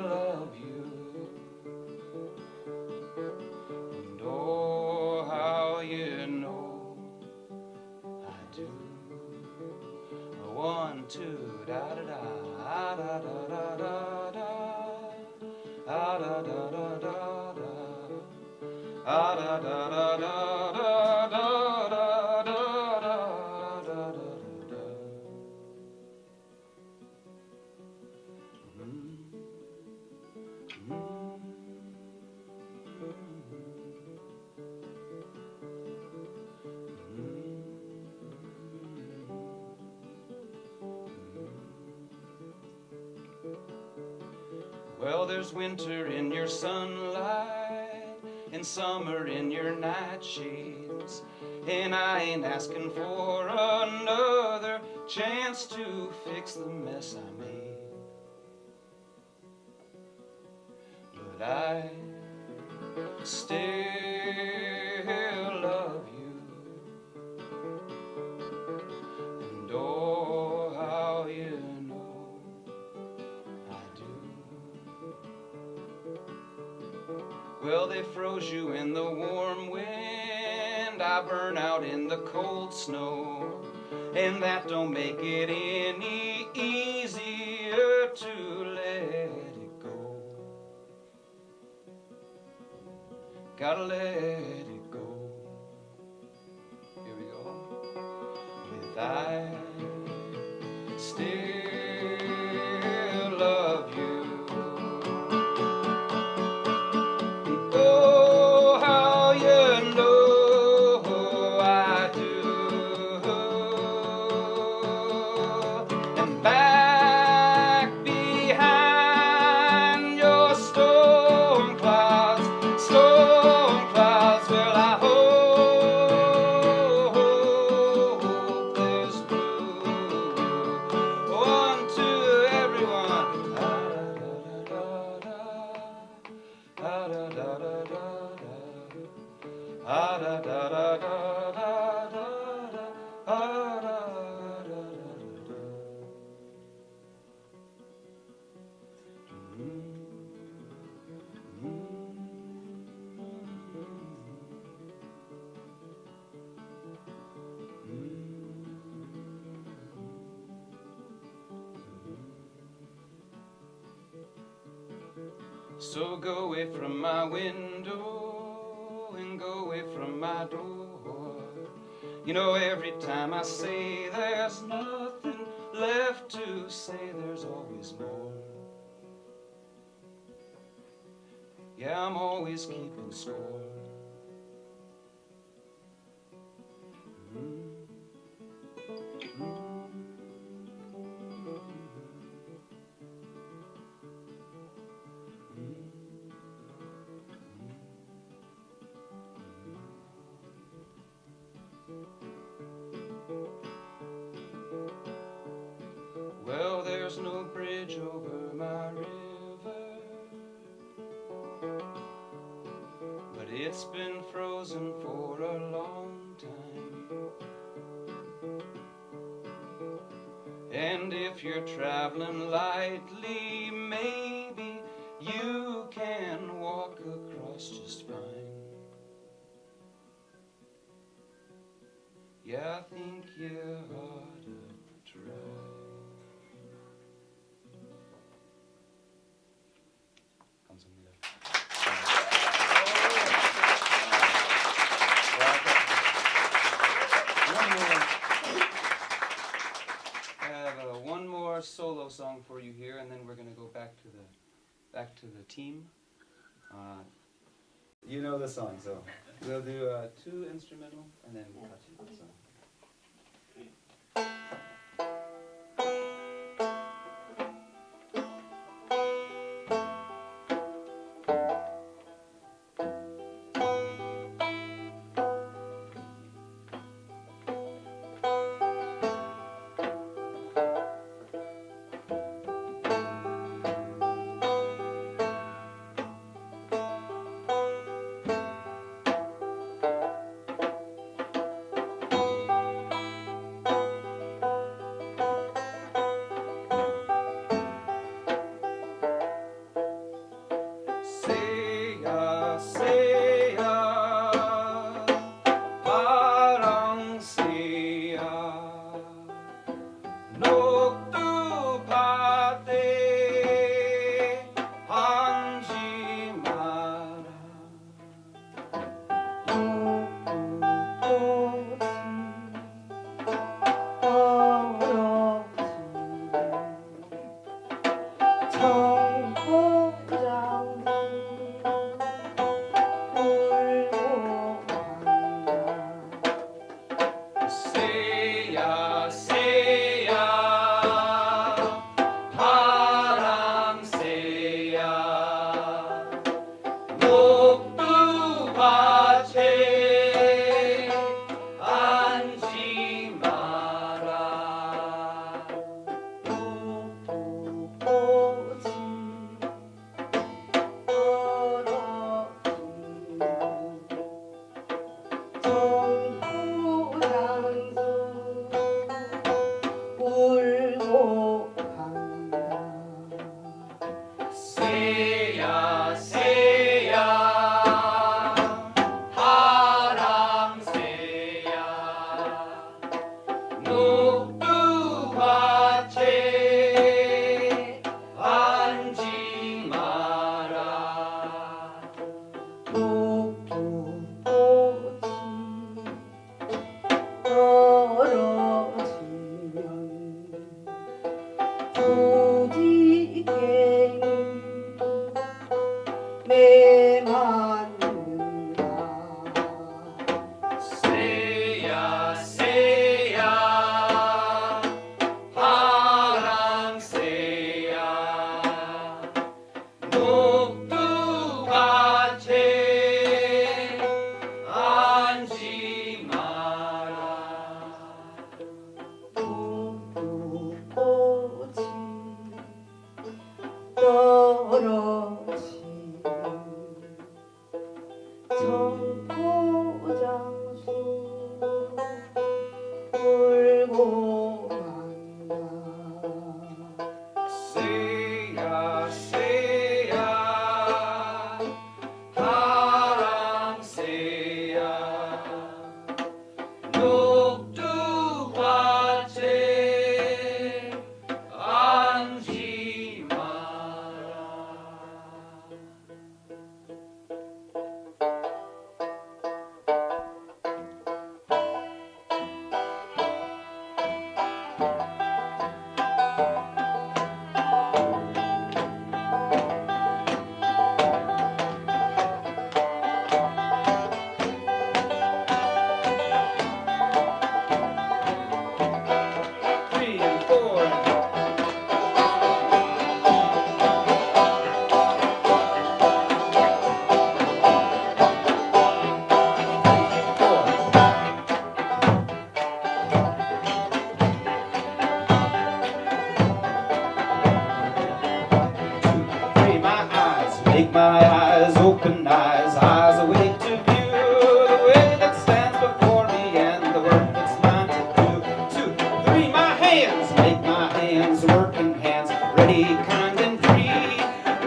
love you, and oh, how you know I do. 1, 2, da da da da da da da da da da da da da da da da da Well, there's winter in your sunlight and summer in your nightshades, and I ain't asking for another chance to fix the mess I made. But I still love you, and oh, how you know I do. Well, they froze you in the warm wind, I burn out in the cold snow, and that don't make it any easier to let it go. Gotta let it go. Here we go. With I still love you. Oh, how you know I do. And back behind your storm clouds, well, I hope there's blue. 1, 2, everyone. Da da da da da da da da da da da da da. So go away from my window and go away from my door. You know, every time I say there's nothing left to say, there's always more. Yeah, I'm always keeping score. Well, there's no bridge over my river, but it's been frozen for a long time. And if you're traveling lightly, maybe you can walk across just fine. Yeah, I think you ought to try. guitar solo song for you here, and then we're gonna go back to the team. You know the song, so we'll do 2 instrumental and then we'll cut to the song. Make my eyes open, eyes awake to view the way that stands before me and the work that's mine to do. 2, 3, my hands, make my hands working hands, ready, kind and free,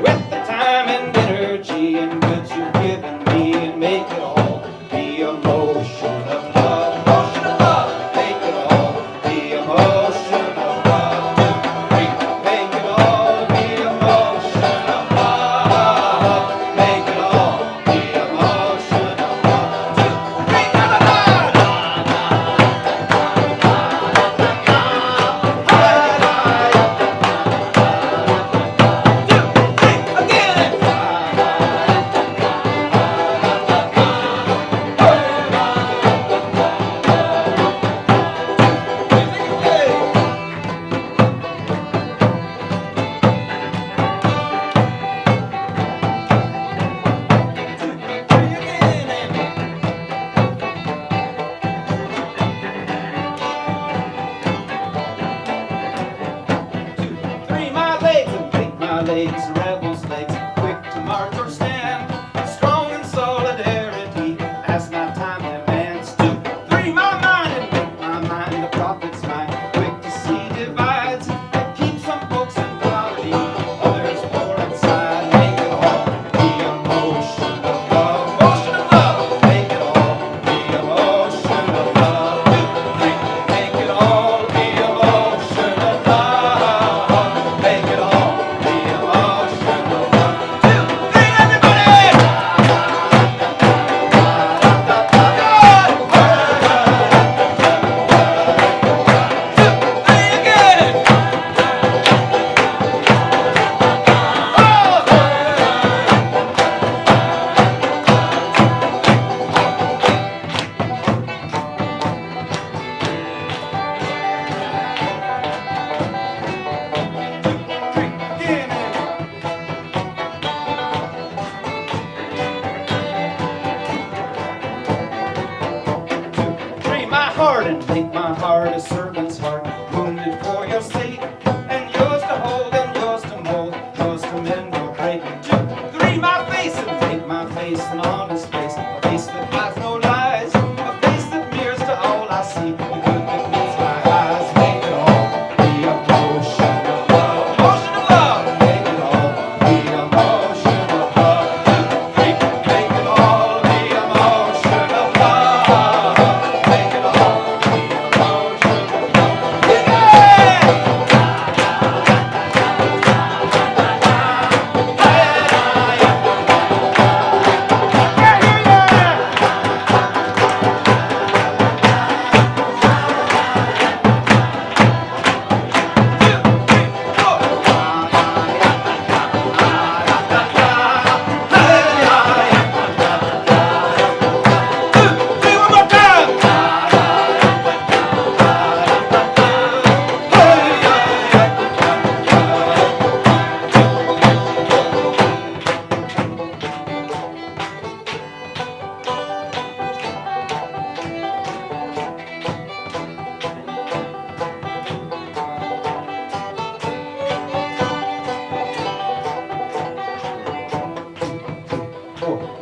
with the time and energy and goods you've given me, and make it all be a motion of love, motion of love, make it all be a motion of love. 2, 3, make it all be a motion of love. Make it all be a motion of love. 2, 3, la la la la la la la la la. legs, rebels' legs, quick to march or stand, strong in solidarity as my time demands. 2, 3, my mind and make my mind the prophet's mind, quick to see divides that keep some folks in poverty, others poor inside. Make it all the emotion of love, motion of love. Make it all the emotion of love. 2, 3, make it all the emotion of love. Make it all the emotion of love. 2, 3, everybody! Train my heart and make my heart a servant's heart, wounded for your sake, and yours to hold and yours to mold, yours to mend or break. 2, 3, my face and make my face an honest face, a face that hides no lies, a face that mirrors to all I see, the good that meets my eyes. Make it all the emotion of love, emotion of love. Make it all the emotion of love. 2, 3, make it all the emotion of love. Make it all the emotion of love. Yeah!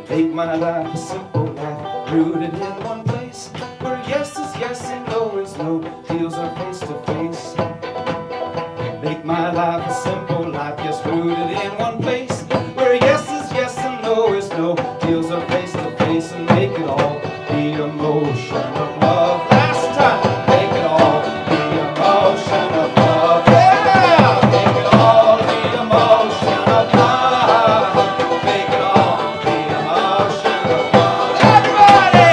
Make my life a simple life, rooted in one place, where yes is yes and no is no, deals are face to face. Make my life a simple life, yes, rooted in one place, where yes is yes and no is no, deals are face to face. And make it all the emotion of love. Last time, make it all the emotion of love. Yeah! Make it all the emotion of love. Make it all the emotion of love. Everybody!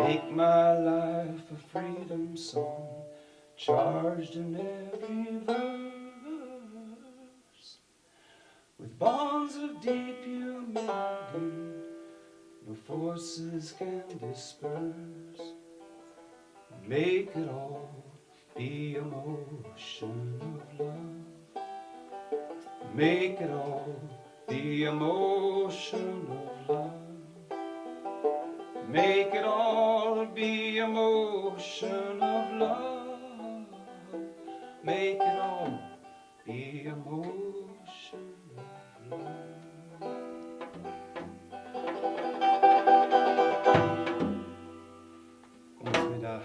Make my life a freedom song charged in every verse with bonds of deep humility no forces can disperse. Make it all be a motion of love. Make it all be a motion of love. Make it all be a motion of love. Make it all be a motion of love. 고맙습니다.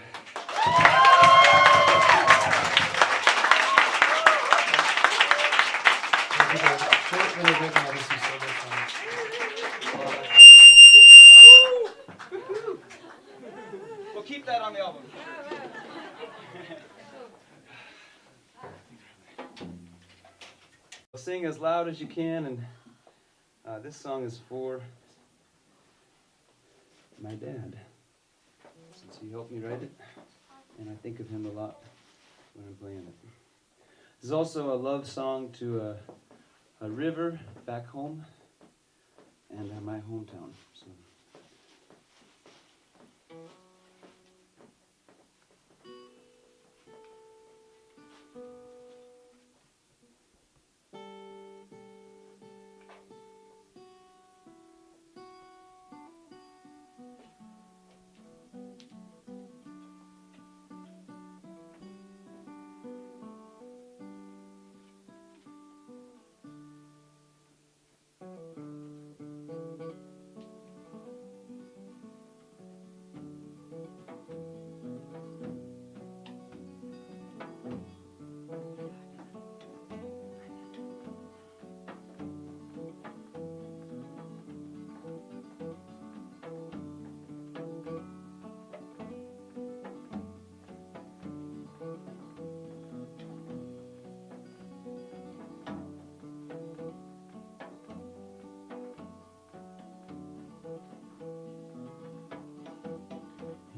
We'll keep that on the album. Sing as loud as you can, and this song is for my dad, since he helped me write it, and I think of him a lot when I'm playing it. This is also a love song to a river back home and my hometown. So.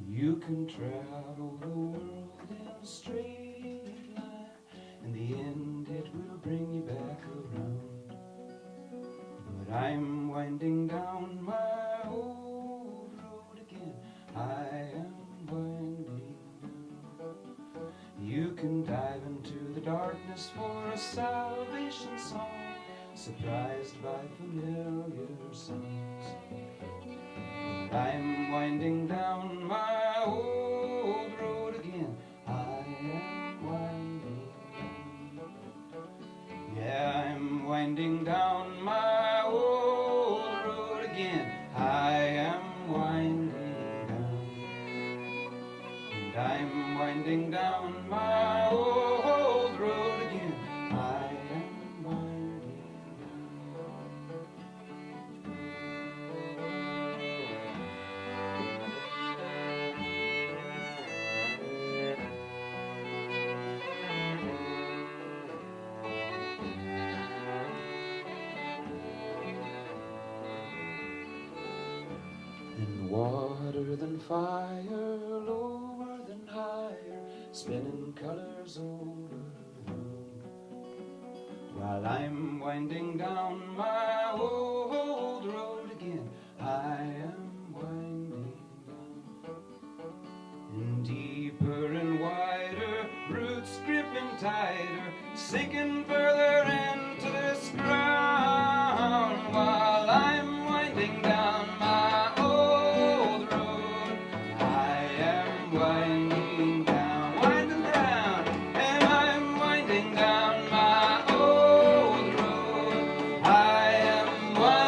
You can travel the world in a straight line. In the end it will bring you back around. But I'm winding down my old road again. I am winding down. You can dive into the darkness for a salvation song, surprised by familiar sounds. But I'm winding down my old road again. I am winding down. Yeah, I'm winding down my old road again. I am winding down. And I'm winding down my old road again. I am winding down. And water than fire, lower than higher, spinning colors over the room. While I'm winding down my old road again, I am winding down. And deeper and wider, roots gripping tighter, sinking further into this ground. While I'm winding down my old road, I am winding down, and I'm winding down my old road. I am winding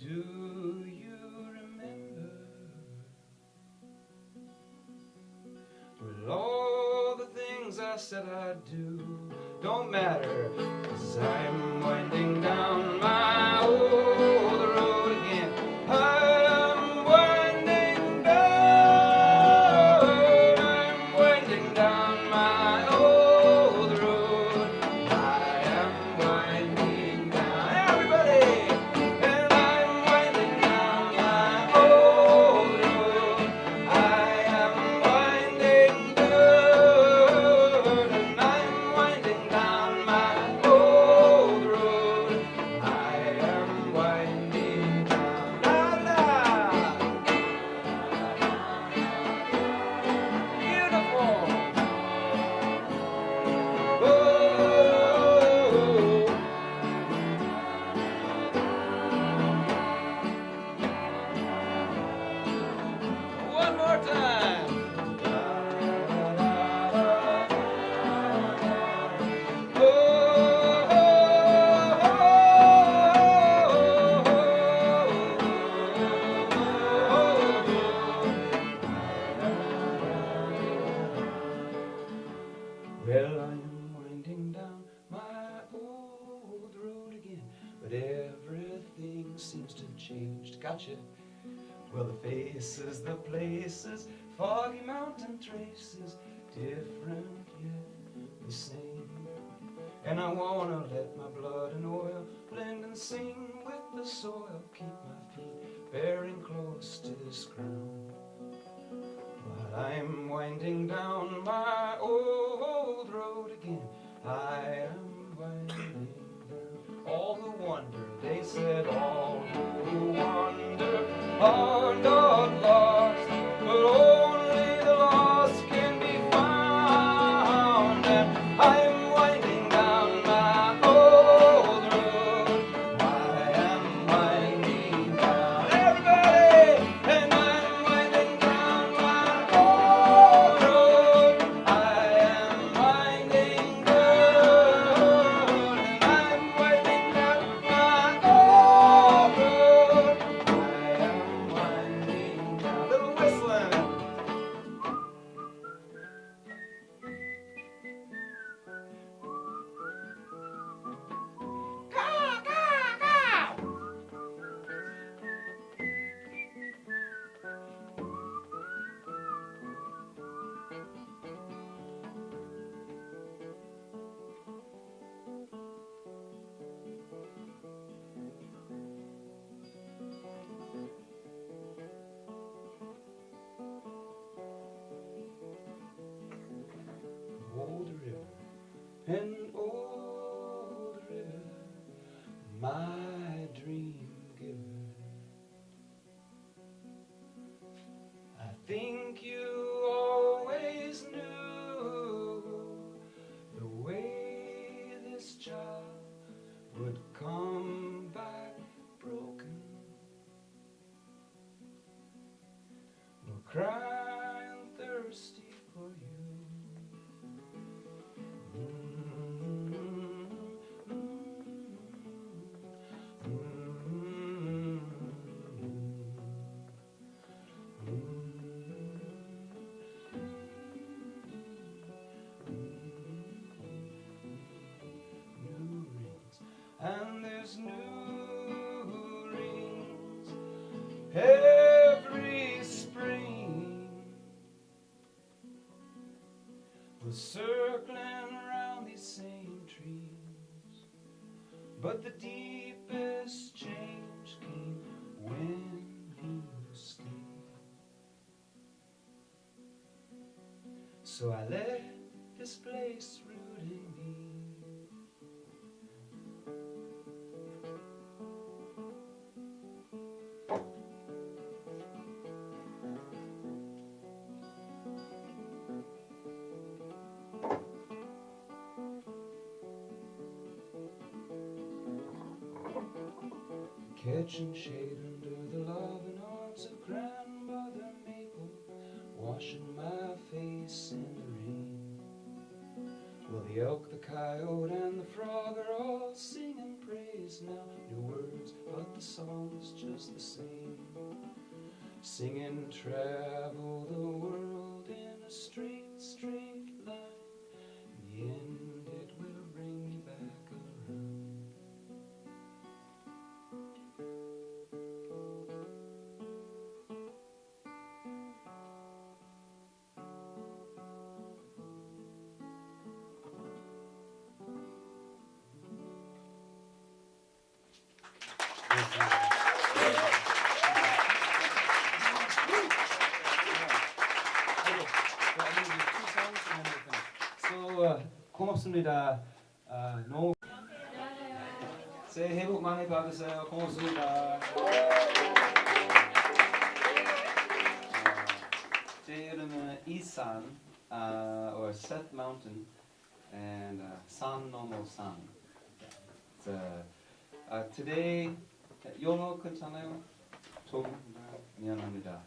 Do you remember? Well, all the things I said I'd do don't matter, 'cause I'm winding down my old road again. I'm winding down my old road. I am winding down, everybody, and I'm winding down my old road. I am winding down, and I'm winding down my old road. I am winding down, la la. Beautiful. Oh. One more time. Well, I am winding down my old road again, but everything seems to have changed. Gotcha. Well, the faces, the places, foggy mountain traces, different yet the same. And I wanna let my blood and oil blend and sing with the soil, keep my feet bearing close to this ground. While I'm winding down my old road again, I am winding down. All who wonder, they said, all who wander are not lost, but only the lost can be found. And I'm winding down my old road. I am winding down, everybody, and I'm winding down my old road. I am winding down, and I'm winding down my old road. I am winding down. Little whistling. Caw, caw, caw. Old river, an old river, my dream giver. I think you always knew the way this child would come back broken, crying thirsty for you. And there's new rings every spring, we're circling around these same trees. But the deepest change came when you stayed. So I let this place root in me. Catching shade under the loving arms of Grandmother Maple, washing my face in the rain. Well, the elk, the coyote, and the frog are all singing praise now. New words, but the song's just just the same. Sing and travel the world in a straight, straight line. In the end, it will bring you back around. So, 고맙습니다. 너무 새해 복 많이 받으세요. 고맙습니다. 제 이름은 이산, or Seth Mountain, and 산 넘어 산. Today, 영어 괜찮아요? 조금 미안합니다.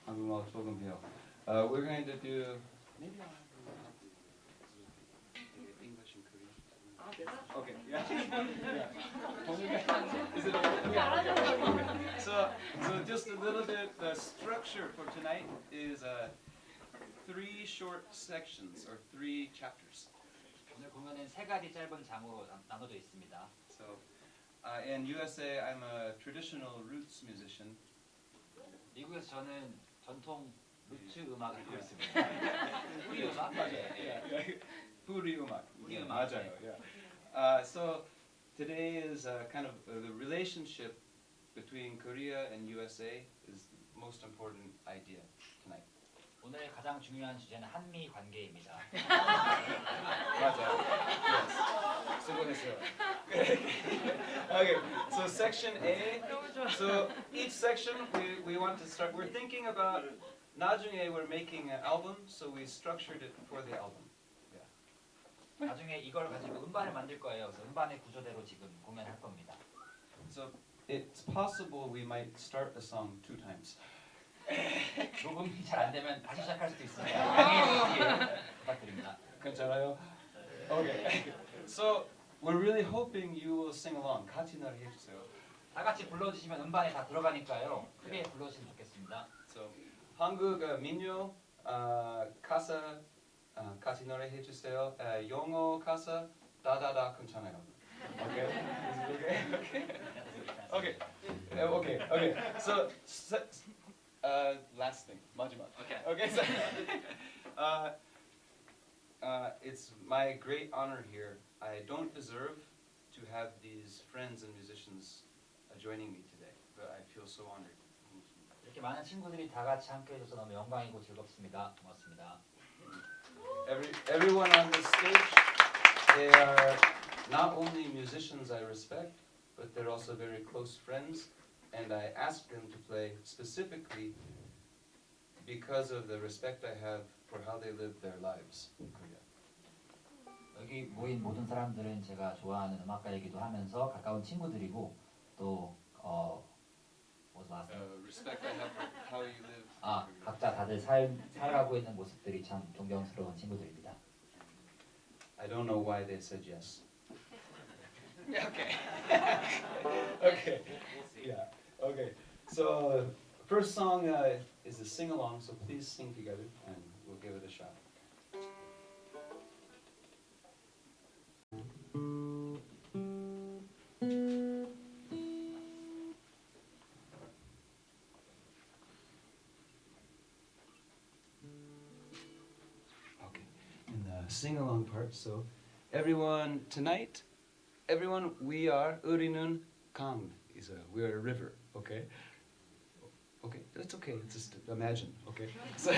한국말 조금 해요. We're going to do maybe I'll English and Korean. Okay. Yeah. Is it okay? So just a little bit. The structure for tonight is 3 short sections or 3 chapters. 오늘 공연은 3가지 짧은 장으로 나눠져 있습니다. So in USA, I'm a traditional roots musician. 미국에서 저는 전통 루츠 음악을 하고 있습니다. 뿌리 음악? Yeah. 뿌리 음악. 뿌리 음악. 맞아요. Yeah. So today is kind of the relationship between Korea and USA is the most important idea tonight. 오늘 가장 중요한 주제는 한미 관계입니다. 맞아요. Yes. 수고했어요. Okay. So section A. So each section we want to start. We're thinking about. 나중에 we're making an album, so we structured it for the album. 나중에 이걸 가지고 음반을 만들 거예요. 그래서 음반의 구조대로 지금 공연할 겁니다. So it's possible we might start the song 2 times. 녹음이 잘 안 되면 다시 시작할 수도 있습니다. 양해해 주시길 부탁드립니다. 괜찮아요? Okay. So we're really hoping you will sing along. 같이 노래해 주세요. 다 같이 불러주시면 음반에 다 들어가니까요. 크게 불러주시면 좋겠습니다. So 한국 민요 가사 같이 노래해 주세요. 영어 가사 다다다 괜찮아요. Okay? Is it okay? Okay. Okay. So last thing. 마지막. Okay. So it's my great honor here. I don't deserve to have these friends and musicians joining me today, but I feel so honored. 이렇게 많은 친구들이 다 같이 함께 해줘서 너무 영광이고 즐겁습니다. 고맙습니다. Everyone on this stage, they are not only musicians I respect, but they're also very close friends, and I ask them to play specifically because of the respect I have for how they live their lives in Korea. 여기 모인 모든 사람들은 제가 좋아하는 음악가이기도 하면서 가까운 친구들이고 또 what was last name? Respect I have for how you live. 각자 다들 살아가고 있는 모습들이 참 존경스러운 친구들입니다. I don't know why they said yes. Okay. Okay. Yeah. Okay. So first song is a sing along. So please sing together, and we'll give it a shot. Sing-along part. So, everyone tonight, we are 우리는 강. We're a river. Okay. Okay, that's okay. Just imagine. Okay. So,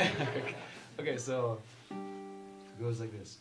okay. So it goes like this.